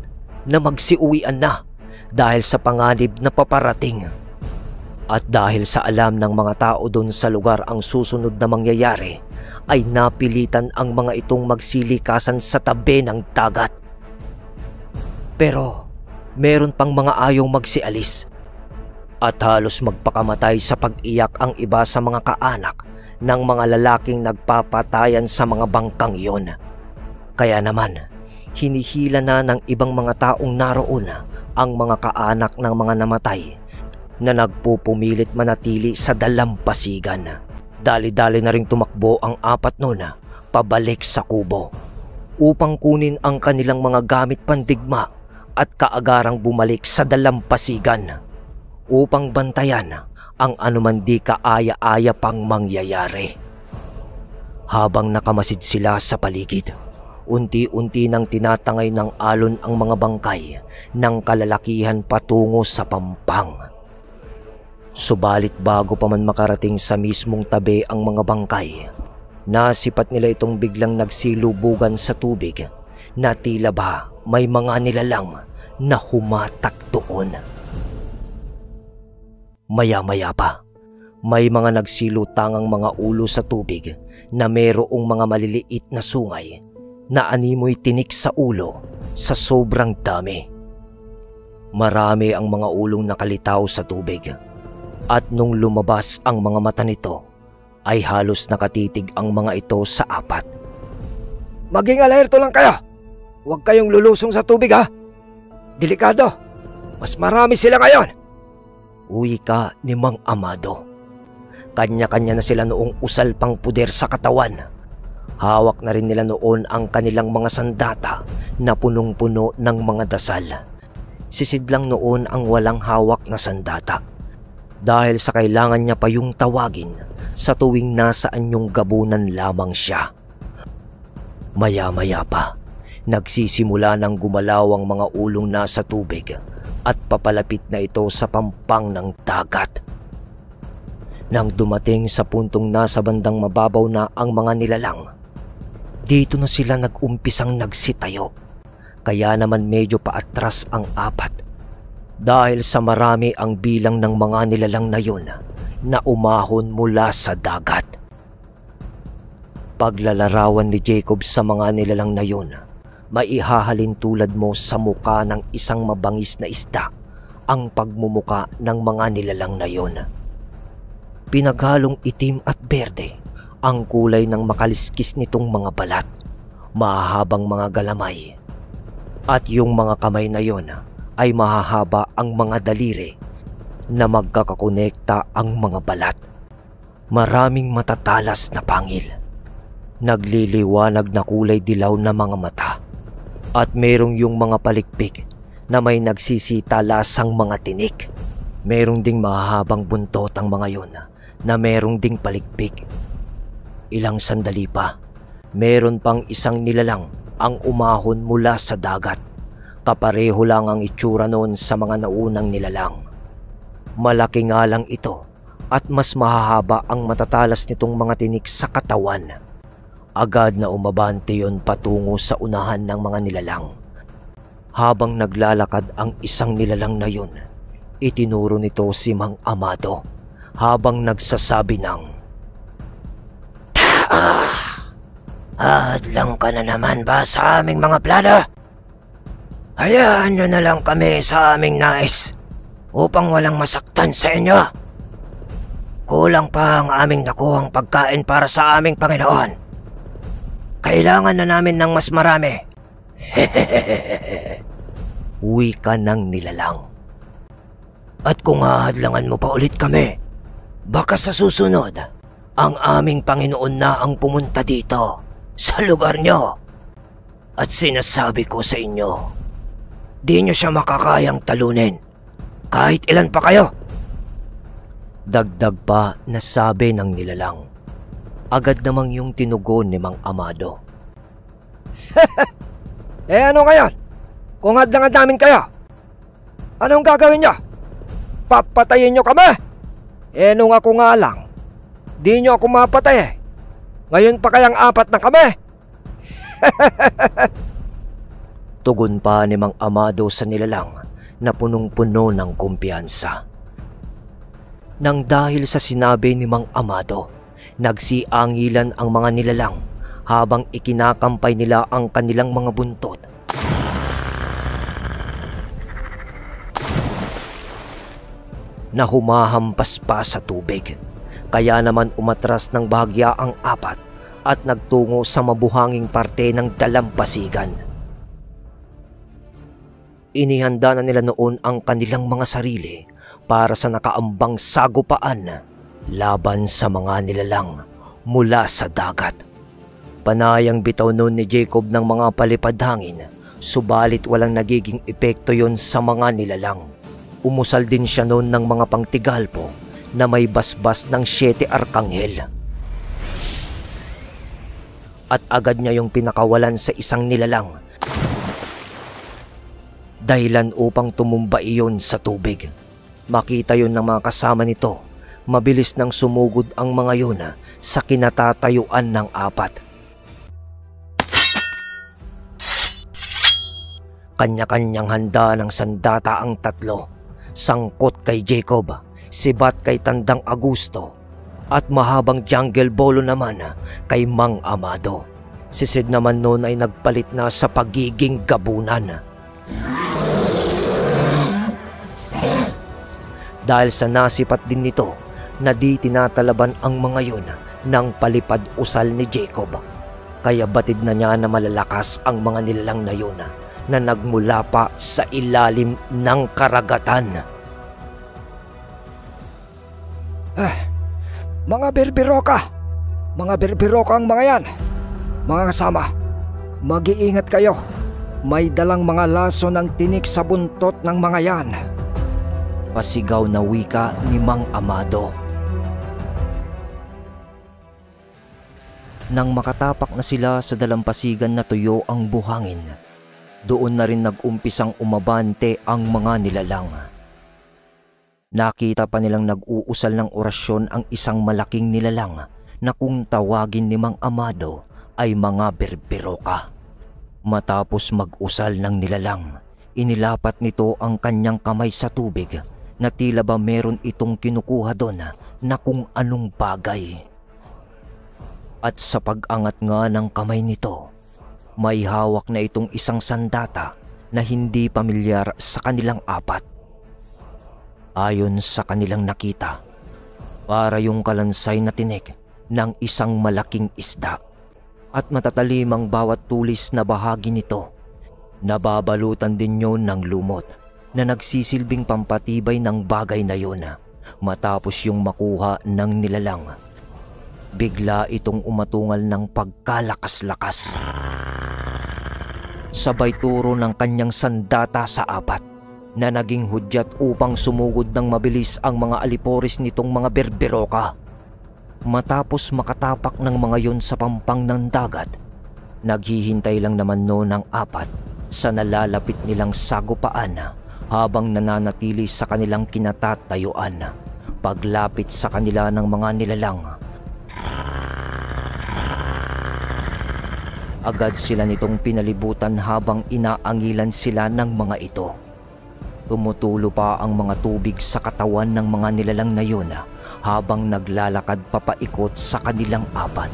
na magsiuwian na dahil sa panganib na paparating. At dahil sa alam ng mga tao doon sa lugar ang susunod na mangyayari, ay napilitan ang mga itong magsilikasan sa tabi ng dagat. Pero meron pang mga ayaw magsialis at halos magpakamatay sa pag-iyak ang iba sa mga kaanak ng mga lalaking nagpapatayan sa mga bangkang iyon. Kaya naman, hinihila na ng ibang mga taong naroon ang mga kaanak ng mga namatay na nagpupumilit manatili sa dalampasigan. Dali-dali na ring tumakbo ang apat nun pabalik sa kubo upang kunin ang kanilang mga gamit pandigma at kaagarang bumalik sa dalampasigan upang bantayan ang anuman di kaaya-aya pang mangyayari. Habang nakamasid sila sa paligid, unti-unti nang tinatangay ng alon ang mga bangkay ng kalalakihan patungo sa pampang. Subalit bago pa man makarating sa mismong tabi ang mga bangkay, nasipat nila itong biglang nagsilubugan sa tubig na tila ba may mga nilalang na humatak doon. Maya-maya pa, may mga nagsilutangang mga ulo sa tubig na mayroong mga maliliit na sungay na animoy tinik sa ulo sa sobrang dami. Marami ang mga ulong nakalitaw sa tubig. At nung lumabas ang mga mata nito, ay halos nakatitig ang mga ito sa apat. Maging alerto lang kayo. Huwag kayong lulusong sa tubig ha. Delikado. Mas marami sila ngayon. Wika ni Mang Amado. Kanya-kanya na sila noong usal pang puder sa katawan. Hawak na rin nila noon ang kanilang mga sandata na punong-puno ng mga dasal. Sisid lang noon ang walang hawak na sandata. Dahil sa kailangan niya pa yung tawagin sa tuwing nasaan yung gabunan lamang siya. Maya-maya pa, nagsisimula ng gumalaw ang mga ulong nasa tubig at papalapit na ito sa pampang ng dagat. Nang dumating sa puntong nasa bandang mababaw na ang mga nilalang, dito na sila nag-umpisang nagsitayo. Kaya naman medyo paatras ang apat. Dahil sa marami ang bilang ng mga nilalang na yun na umahon mula sa dagat. Paglalarawan ni Jacob sa mga nilalang na yun, maihahalin tulad mo sa muka ng isang mabangis na isda ang pagmumuka ng mga nilalang na yun. Pinaghalong itim at berde ang kulay ng makaliskis nitong mga balat, mahahabang mga galamay. At yung mga kamay na yun ay mahahaba ang mga daliri na magkakakonekta ang mga balat. Maraming matatalas na pangil. Nagliliwanag na kulay dilaw na mga mata. At merong yung mga palikpik na may nagsisitalasang mga tinik. Merong ding mahahabang buntot ang mga yun na merong ding palikpik. Ilang sandali pa, meron pang isang nilalang ang umahon mula sa dagat. Kapareho lang ang itsura noon sa mga naunang nilalang. Malaki nga lang ito at mas mahahaba ang matatalas nitong mga tinik sa katawan. Agad na umabante yon patungo sa unahan ng mga nilalang. Habang naglalakad ang isang nilalang na yun, itinuro nito si Mang Amado habang nagsasabi ng, Hadlang ka na naman ba sa aming mga plano? Hayaan nyo na lang kami sa aming nais upang walang masaktan sa inyo. Kulang pa ang aming nakuhang pagkain para sa aming Panginoon. Kailangan na namin ng mas marami. wika ng nilalang. At kung hahadlangan mo pa ulit kami, baka sa susunod, ang aming Panginoon na ang pumunta dito sa lugar nyo. At sinasabi ko sa inyo, di nyo siya makakayang talunin kahit ilan pa kayo. Dagdag pa na sabi ng nilalang. Agad namang yung tinugon ni Mang Amado. Ano ngayon? Kung hadlangan namin kayo, anong gagawin nyo? Papatayin nyo kami? Nung ako nga lang, di nyo ako mapatay eh. Ngayon pa kayang apat na kami? Tugon pa ni Mang Amado sa nilalang na punong-puno ng kumpiyansa. Nang dahil sa sinabi ni Mang Amado, nagsiangilan ang mga nilalang habang ikinakampay nila ang kanilang mga buntot. Na humahampas pa sa tubig, kaya naman umatras ng bahagya ang apat at nagtungo sa mabuhanging parte ng dalampasigan. Inihanda na nila noon ang kanilang mga sarili para sa nakaambang sagupaan laban sa mga nilalang mula sa dagat. Panayang bitaw noon ni Jacob ng mga palipad hangin, subalit walang nagiging epekto yon sa mga nilalang. Umusal din siya noon ng mga pangtigalpo na may basbas ng 7 arkanghel. At agad niya yung pinakawalan sa isang nilalang, dahilan upang tumumba iyon sa tubig. Makita yon ng mga kasama nito, mabilis nang sumugod ang mga yun sa kinatatayuan ng apat. Kanya-kanyang handa ng sandata ang tatlo, sangkot kay Jacob, sibat kay Tandang Augusto, at mahabang jungle bolo naman kay Mang Amado. Si Sid naman noon ay nagpalit na sa pagiging gabunan. Dahil sa nasipat din nito na di tinatalaban ang mga yun ng palipad usal ni Jacob, kaya batid na niya na malalakas ang mga nilalang na yun na nagmula pa sa ilalim ng karagatan. Mga birbiroka! Mga birbiroka ang mga yan! Mga kasama, mag-iingat kayo. May dalang mga laso ng tinik sa buntot ng mga yan. Pasigaw na wika ni Mang Amado. Nang makatapak na sila sa dalampasigan na tuyo ang buhangin, doon na rin nag-umpisang umabante ang mga nilalang. Nakita pa nilang nag-uusal ng orasyon ang isang malaking nilalang na kung tawagin ni Mang Amado ay mga birbiroka. Matapos mag-usal ng nilalang, inilapat nito ang kanyang kamay sa tubig na tila ba meron itong kinukuha doon na kung anong bagay. At sa pag-angat nga ng kamay nito, may hawak na itong isang sandata na hindi pamilyar sa kanilang apat. Ayon sa kanilang nakita, para yung kalansay na tinik ng isang malaking isda, at matatalimang bawat tulis na bahagi nito. Nababalutan din yon ng lumot na nagsisilbing pampatibay ng bagay na yon. Matapos yung makuha ng nilalang, bigla itong umatungal ng pagkalakas-lakas. Sabay turo ng kanyang sandata sa apat na naging hudyat upang sumugod ng mabilis ang mga aliporis nitong mga birbiroka. Matapos makatapak ng mga yon sa pampang ng dagat, naghihintay lang naman noon ng apat sa nalalapit nilang sagupaan habang nananatili sa kanilang kinatatayuan. Paglapit sa kanila ng mga nilalang, agad sila nitong pinalibutan habang inaangilan sila ng mga ito. Tumutulo pa ang mga tubig sa katawan ng mga nilalang na yun habang naglalakad papaikot sa kanilang apat.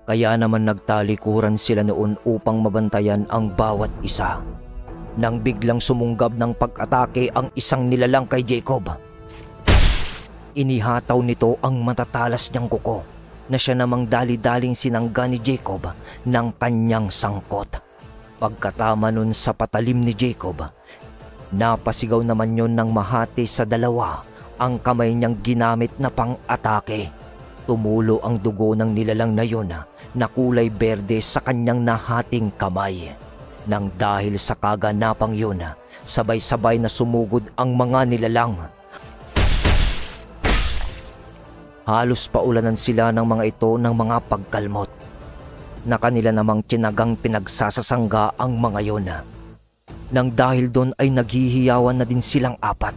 Kaya naman nagtalikuran sila noon upang mabantayan ang bawat isa. Nang biglang sumunggab ng pag-atake ang isang nilalang kay Jacob, inihataw nito ang matatalas niyang kuko na siya namang dali-daling sinangga ni Jacob ng kanyang sangkot. Pagkatama nun sa patalim ni Jacob, napasigaw naman yon ng mahati sa dalawa ang kamay niyang ginamit na pang-atake. Tumulo ang dugo ng nilalang na yon na kulay berde sa kanyang nahating kamay. Nang dahil sa kaganapang yun, sabay-sabay na sumugod ang mga nilalang. Halos paulanan sila ng mga ito ng mga pagkalmot na kanila namang tinagang pinagsasasangga ang mga yon. Nang dahil doon ay naghihiyawan na din silang apat.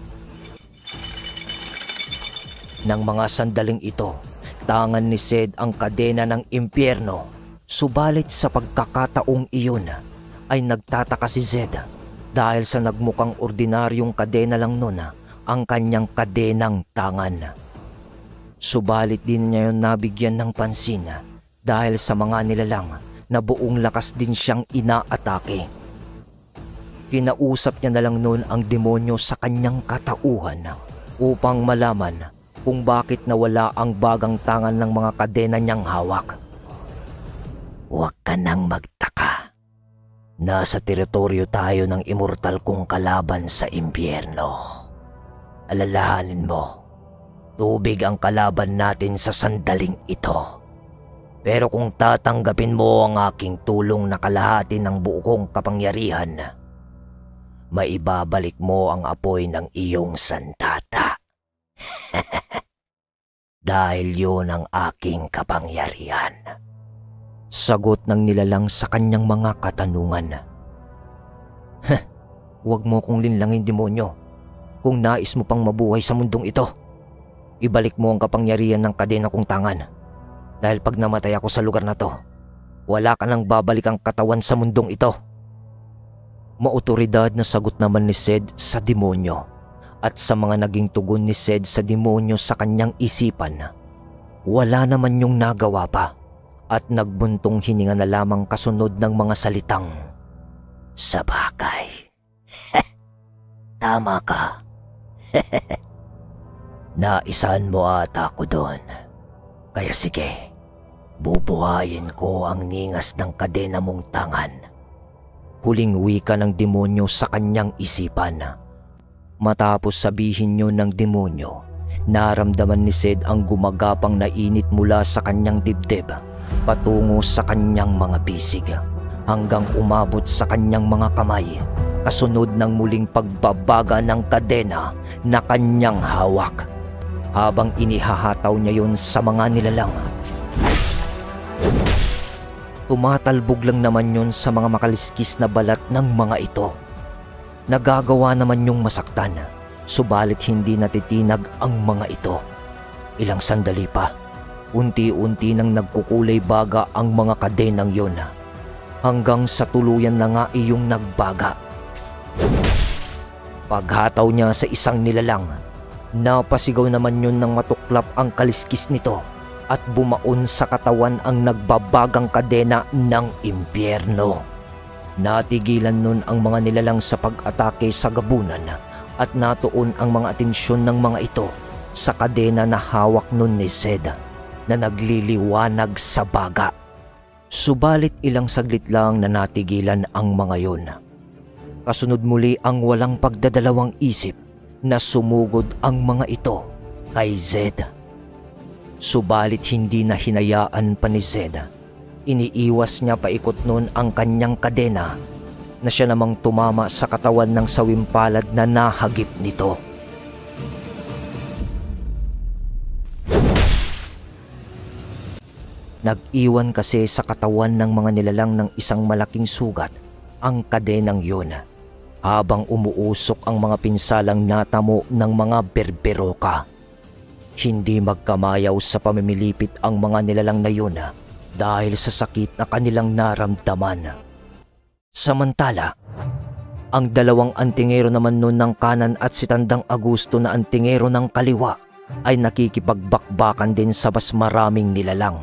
Nang mga sandaling ito, tangan ni Zed ang kadena ng impyerno. Subalit sa pagkakataong iyon ay nagtataka si Zed dahil sa nagmukhang ordinaryong kadena lang nun ang kanyang kadenang tangan. Subalit din niya yon nabigyan ng pansin dahil sa mga nilalang na buong lakas din siyang inaatake. Kinausap niya na lang noon ang demonyo sa kanyang katauhan upang malaman kung bakit nawala ang bagang tangan ng mga kadena niyang hawak. Huwag ka nang magtaka. Nasa teritoryo tayo ng immortal kong kalaban sa impyerno. Alalahanin mo, tubig ang kalaban natin sa sandaling ito. Pero kung tatanggapin mo ang aking tulong na kalahati ng buong kapangyarihan, maibabalik mo ang apoy ng iyong sandata. Dahil yun ang aking kapangyarihan. Sagot ng nilalang sa kanyang mga katanungan. Huwag mo kong linlangin, demonyo. Kung nais mo pang mabuhay sa mundong ito, ibalik mo ang kapangyarihan ng kadena kong tangan. Dahil pag namatay ako sa lugar na to, wala ka nang babalik ang katawan sa mundong ito. Maotoridad na sagot naman ni Zed sa demonyo at sa mga naging tugon ni Zed sa demonyo sa kanyang isipan. Wala naman yung nagawa pa at nagbuntong hininga na lamang kasunod ng mga salitang, "Sa bagay, tama ka. Naisahan mo ata ako doon. Kaya sige, bubuhayin ko ang ningas ng kadena mong tangan." Huling wika ng demonyo sa kanyang isipan. Matapos sabihin yun ng demonyo, naramdaman ni Zed ang gumagapang na init mula sa kanyang dibdib patungo sa kanyang mga bisig hanggang umabot sa kanyang mga kamay kasunod ng muling pagbabaga ng kadena na kanyang hawak. Habang inihahataw niya yun sa mga nilalang, tumatalbog lang naman yun sa mga makaliskis na balat ng mga ito. Nagagawa naman yung masaktan, subalit hindi natitinag ang mga ito. Ilang sandali pa, unti-unti nang nagkukulay baga ang mga kadenang yun, hanggang sa tuluyan na nga iyong nagbaga. Paghataw niya sa isang nilalang, napasigaw naman yun ng matuklap ang kaliskis nito at bumaon sa katawan ang nagbabagang kadena ng impyerno. Natigilan nun ang mga nilalang sa pag-atake sa gabunan at natuon ang mga atensyon ng mga ito sa kadena na hawak nun ni Zed na nagliliwanag sa baga. Subalit ilang saglit lang na natigilan ang mga yon. Kasunod muli ang walang pagdadalawang isip na sumugod ang mga ito kay Zed. Subalit hindi na hinayaan pa ni Zed. Iniiwas niya paikot nun ang kanyang kadena na siya namang tumama sa katawan ng sawimpalad na nahagip nito. Nag-iwan kasi sa katawan ng mga nilalang ng isang malaking sugat ang kadenang yun. habang umuusok ang mga pinsalang natamo ng mga berberoka. Hindi magkamayaw sa pamimilipit ang mga nilalang na yun dahil sa sakit na kanilang naramdaman. Samantala, ang dalawang antingero naman noon ng kanan at si Tandang Agusto na antingero ng kaliwa ay nakikipagbakbakan din sa mas maraming nilalang.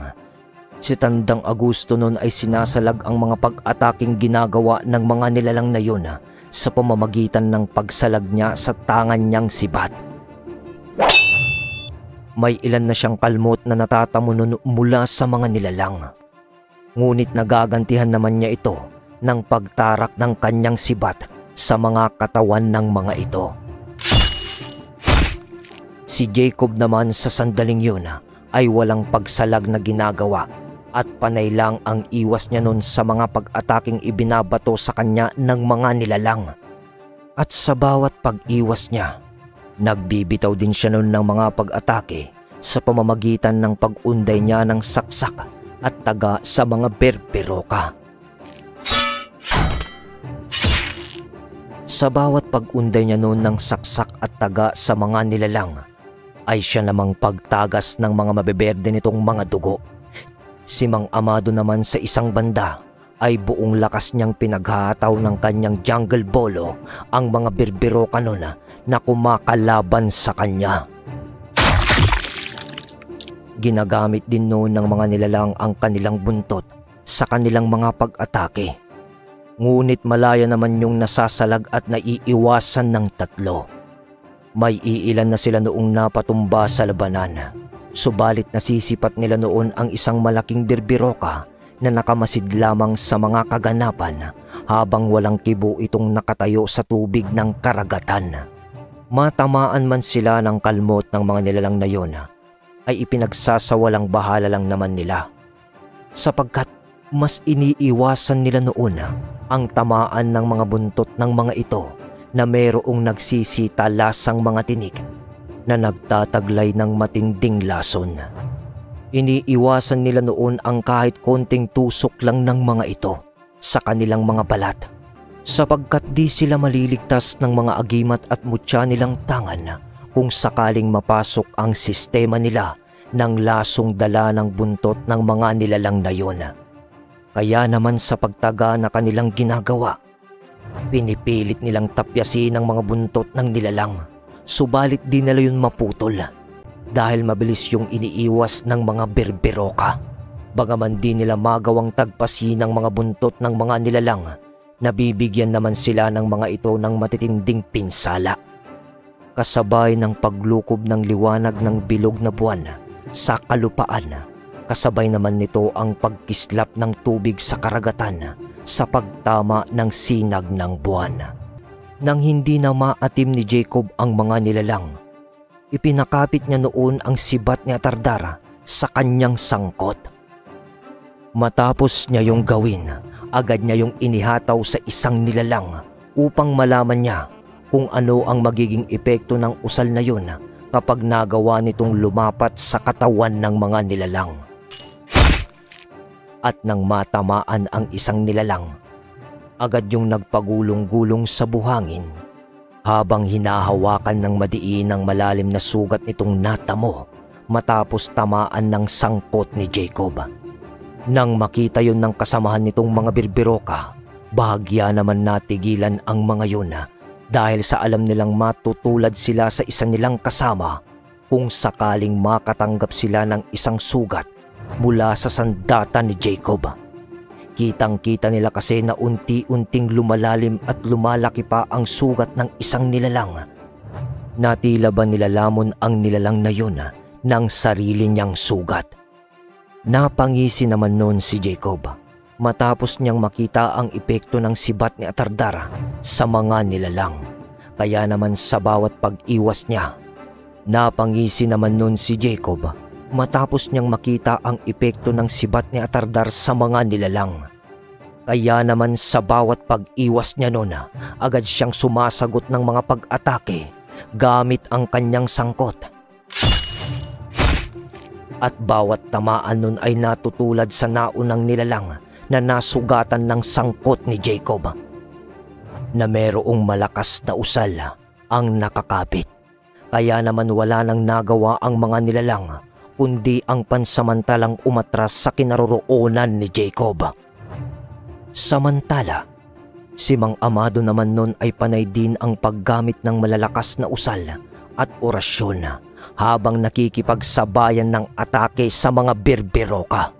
Si Tandang Agusto noon ay sinasalag ang mga pag-ataking ginagawa ng mga nilalang na yun sa pamamagitan ng pagsalag niya sa tangan niyang sibat. May ilan na siyang kalmot na natatamo noon mula sa mga nilalang. Ngunit nagagantihan naman niya ito ng pagtarak ng kanyang sibat sa mga katawan ng mga ito. Si Jacob naman sa sandaling yun ay walang pagsalag na ginagawa at panay lang ang iwas niya noon sa mga pag-ataking ibinabato sa kanya ng mga nilalang. At sa bawat pag-iwas niya, nagbibitaw din siya noon ng mga pag-atake sa pamamagitan ng pag-unday niya ng saksak at taga sa mga berberoka. Sa bawat pag-unday niya noon ng saksak at taga sa mga nilalang, ay siya namang pagtagas ng mga mabeberde nitong mga dugo. Si Mang Amado naman sa isang banda ay buong lakas niyang pinaghahataw ng kanyang jungle bolo ang mga berberoka noon na kumakalaban sa kanya. Ginagamit din noon ng mga nilalang ang kanilang buntot sa kanilang mga pag-atake. Ngunit malaya naman yung nasasalag at naiiwasan ng tatlo. May iilan na sila noong napatumba sa labanan. Subalit nasisipat nila noon ang isang malaking berberoka na nakamasid lamang sa mga kaganapan habang walang kibo itong nakatayo sa tubig ng karagatan. Matamaan man sila ng kalmot ng mga nilalang na yon ay ipinagsasawalang bahala lang naman nila, sapagkat mas iniiwasan nila noon ang tamaan ng mga buntot ng mga ito na mayroong nagsisitalasang mga tinik na nagtataglay ng matinding lason. Iniiwasan nila noon ang kahit konting tusok lang ng mga ito sa kanilang mga balat, sapagkat di sila maliligtas ng mga agimat at mutya nilang tangan kung sakaling mapasok ang sistema nila ng lasong dala ng buntot ng mga nilalang na yon. Kaya naman sa pagtaga na kanilang ginagawa, pinipilit nilang tapyasin ang mga buntot ng nilalang. Subalit di nila yun maputol dahil mabilis yung iniiwas ng mga berberoka. Bagaman di nila magawang tagpasin ang mga buntot ng mga nilalang, nabibigyan naman sila ng mga ito ng matitinding pinsala. Kasabay ng paglukob ng liwanag ng bilog na buwan sa kalupaan, kasabay naman nito ang pagkislap ng tubig sa karagatan sa pagtama ng sinag ng buwan. Nang hindi na maatim ni Jacob ang mga nilalang, ipinakapit niya noon ang sibat ni Atardara sa kanyang sangkot. Matapos niya yung gawin, agad niya yung inihataw sa isang nilalang upang malaman niya kung ano ang magiging epekto ng usal na yun kapag nagawa nitong lumapat sa katawan ng mga nilalang. At nang matamaan ang isang nilalang, agad yung nagpagulong-gulong sa buhangin habang hinahawakan ng madiin ang malalim na sugat nitong natamo matapos tamaan ng sangkot ni Jacob. Nang makita yun ng kasamahan nitong mga berberoka, bahagya naman natigilan ang mga yun dahil sa alam nilang matutulad sila sa isa nilang kasama kung sakaling makatanggap sila ng isang sugat mula sa sandata ni Jacob. Kitang-kita nila kasi na unti-unting lumalalim at lumalaki pa ang sugat ng isang nilalang. Natila ba nilalamon ang nilalang na yun ng sarili niyang sugat? Napangisi naman noon si Jacob matapos niyang makita ang epekto ng sibat ni Atardara sa mga nilalang. Kaya naman sa bawat pag-iwas niya, napangisi naman noon si Jacob matapos niyang makita ang epekto ng sibat ni Atardar sa mga nilalang. Kaya naman sa bawat pag-iwas niya noon, agad siyang sumasagot ng mga pag-atake gamit ang kanyang sangkot. At bawat tamaan noon ay natutulad sa naunang nilalang na nasugatan ng sangkot ni Jacob. na merong malakas na usal ang nakakapit. Kaya naman wala nang nagawa ang mga nilalang kundi ang pansamantalang umatras sa kinaroroonan ni Jacob. Samantala, si Mang Amado naman nun ay panay din ang paggamit ng malalakas na usal at orasyon habang nakikipagsabayan ng atake sa mga birbiroka.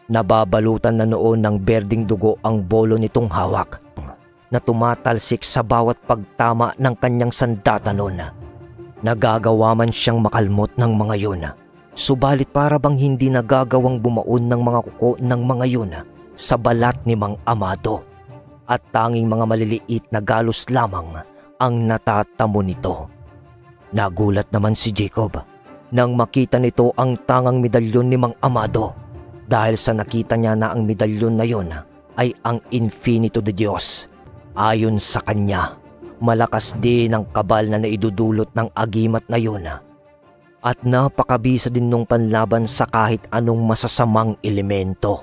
Nababalutan na noon ng berding dugo ang bolo nitong hawak na tumatalsik sa bawat pagtama ng kanyang sandata noon. Nagagawa man siyang makalmot ng mga yun, subalit para bang hindi nagagawang bumaon ng mga kuko ng mga yun sa balat ni Mang Amado, at tanging mga maliliit na galos lamang ang natatamo nito. Nagulat naman si Jacob nang makita nito ang tangang medalyon ni Mang Amado, dahil sa nakita niya na ang medalyon na yon ay ang Infinito de Dios. Ayon sa kanya, malakas din ang kabal na naidudulot ng agimat na yun, at napakabisa din nung panlaban sa kahit anong masasamang elemento.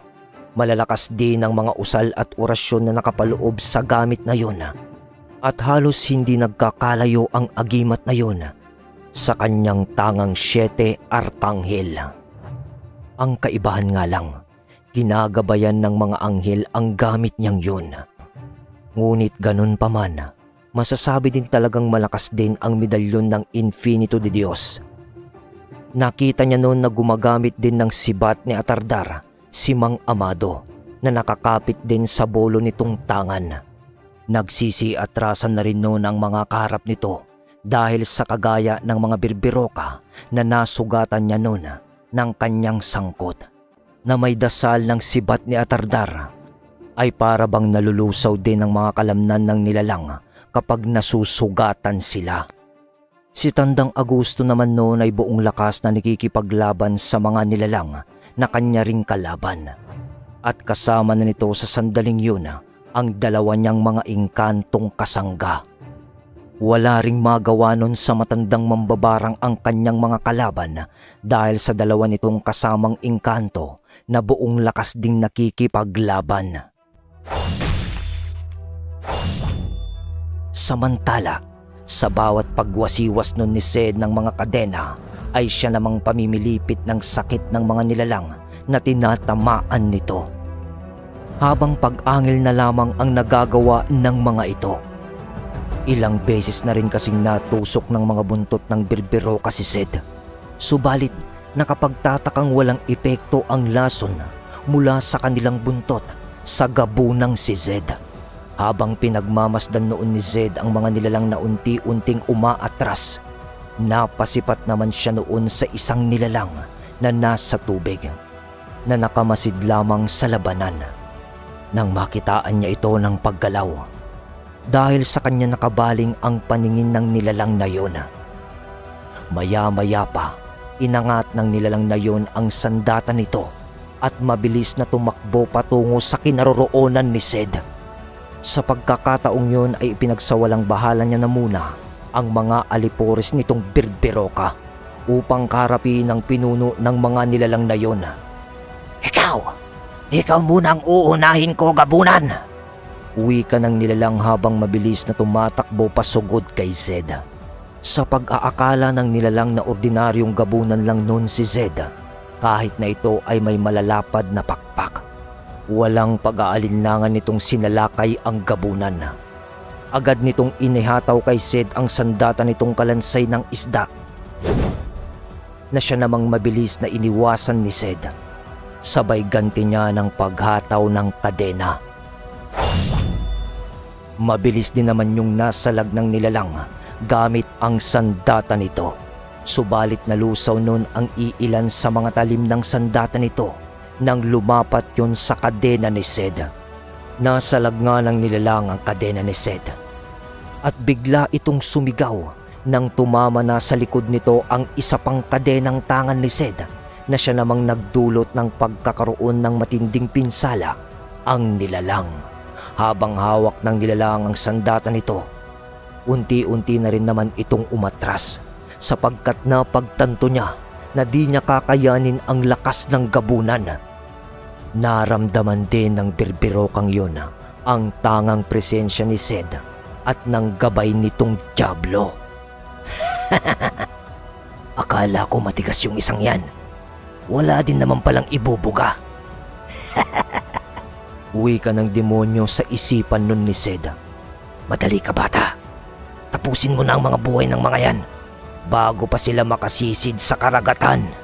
Malalakas din ang mga usal at orasyon na nakapaloob sa gamit na yun, at halos hindi nagkakalayo ang agimat na yun sa kanyang tangang 7 arkanghel. Ang kaibahan nga lang, ginagabayan ng mga anghel ang gamit niyang yun. Ngunit ganun pa man, masasabi din talagang malakas din ang medalyon ng Infinito de Dios. Nakita niya noon na gumagamit din ng sibat ni Atardar si Mang Amado na nakakapit din sa bolo nitong tangan. Nagsisiatrasan na rin noon ang mga kaharap nito dahil sa kagaya ng mga birbiroka na nasugatan niya noon ng kanyang sangkot, na may dasal ng sibat ni Atardar ay para bang nalulusaw din ang mga kalamnan ng nilalang kapag nasusugatan sila. Si Tandang Agosto naman noon ay buong lakas na nakikipaglaban sa mga nilalang na kanya ring kalaban, at kasama na nito sa sandaling yun ang dalawa niyang mga engkantong kasangga. Wala ring magawa nun sa matandang mambabarang ang kanyang mga kalaban dahil sa dalawa nitong kasamang engkanto na buong lakas ding nakikipaglaban. Samantala, sa bawat pagwasiwas nun ni Zed ng mga kadena ay siya namang pamimilipit ng sakit ng mga nilalang na tinatamaan nito. Habang pag-angil na lamang ang nagagawa ng mga ito. Ilang beses na rin kasing natusok ng mga buntot ng birbiroka si Zed. Subalit nakapagtatakang walang epekto ang lason mula sa kanilang buntot sa gabunang si Zed. Habang pinagmamasdan noon ni Zed ang mga nilalang na unti-unting umaatras, napasipat naman siya noon sa isang nilalang na nasa tubig na nakamasid lamang sa labanan. Nang makitaan niya ito ng paggalaw, dahil sa kanya nakabaling ang paningin ng nilalang na yon. Maya-maya pa, inangat ng nilalang na yon ang sandata nito at mabilis na tumakbo patungo sa kinaroroonan ni Zed. Sa pagkakataong yun ay ipinagsawalang bahala niya na muna ang mga alipores nitong birbiroka upang karapin ang pinuno ng mga nilalang na yon. Ikaw muna ang uunahin ko, gabunan! Uwi ka ng nilalang habang mabilis na tumatakbo pasugod kay Zed. Sa pag-aakala ng nilalang na ordinaryong gabunan lang noon si Zed, kahit na ito ay may malalapad na pakpak. Walang pag-aalinlangan nitong sinalakay ang gabunan. Agad nitong inihataw kay Zed ang sandata nitong kalansay ng isda, na siya namang mabilis na iniwasan ni Zed. Sabay ganti niya ng paghataw ng kadena. Mabilis din naman yung nasalag ng nilalang gamit ang sandata nito. Subalit nalusaw nun ang iilan sa mga talim ng sandata nito nang lumapat yun sa kadena ni Zed. Nasalag nga ng nilalang ang kadena ni Zed, at bigla itong sumigaw nang tumama na sa likod nito ang isa pang kadenang tangan ni Zed, na siya namang nagdulot ng pagkakaroon ng matinding pinsala ang nilalang. Habang hawak ng nilalang ang sandata nito, unti-unti na rin naman itong umatras sapagkat napagtanto niya na di niya kakayanin ang lakas ng gabunan. Naramdaman din ng birbirokang yun ang tangang presensya ni Sed at ng gabay nitong Diablo. Akala ko matigas yung isang yan. Wala din naman palang ibubuga. Wika ng demonyo sa isipan nun ni Sed. Madali ka, bata. Tapusin mo na ang mga buhay ng mga yan bago pa sila makasisid sa karagatan.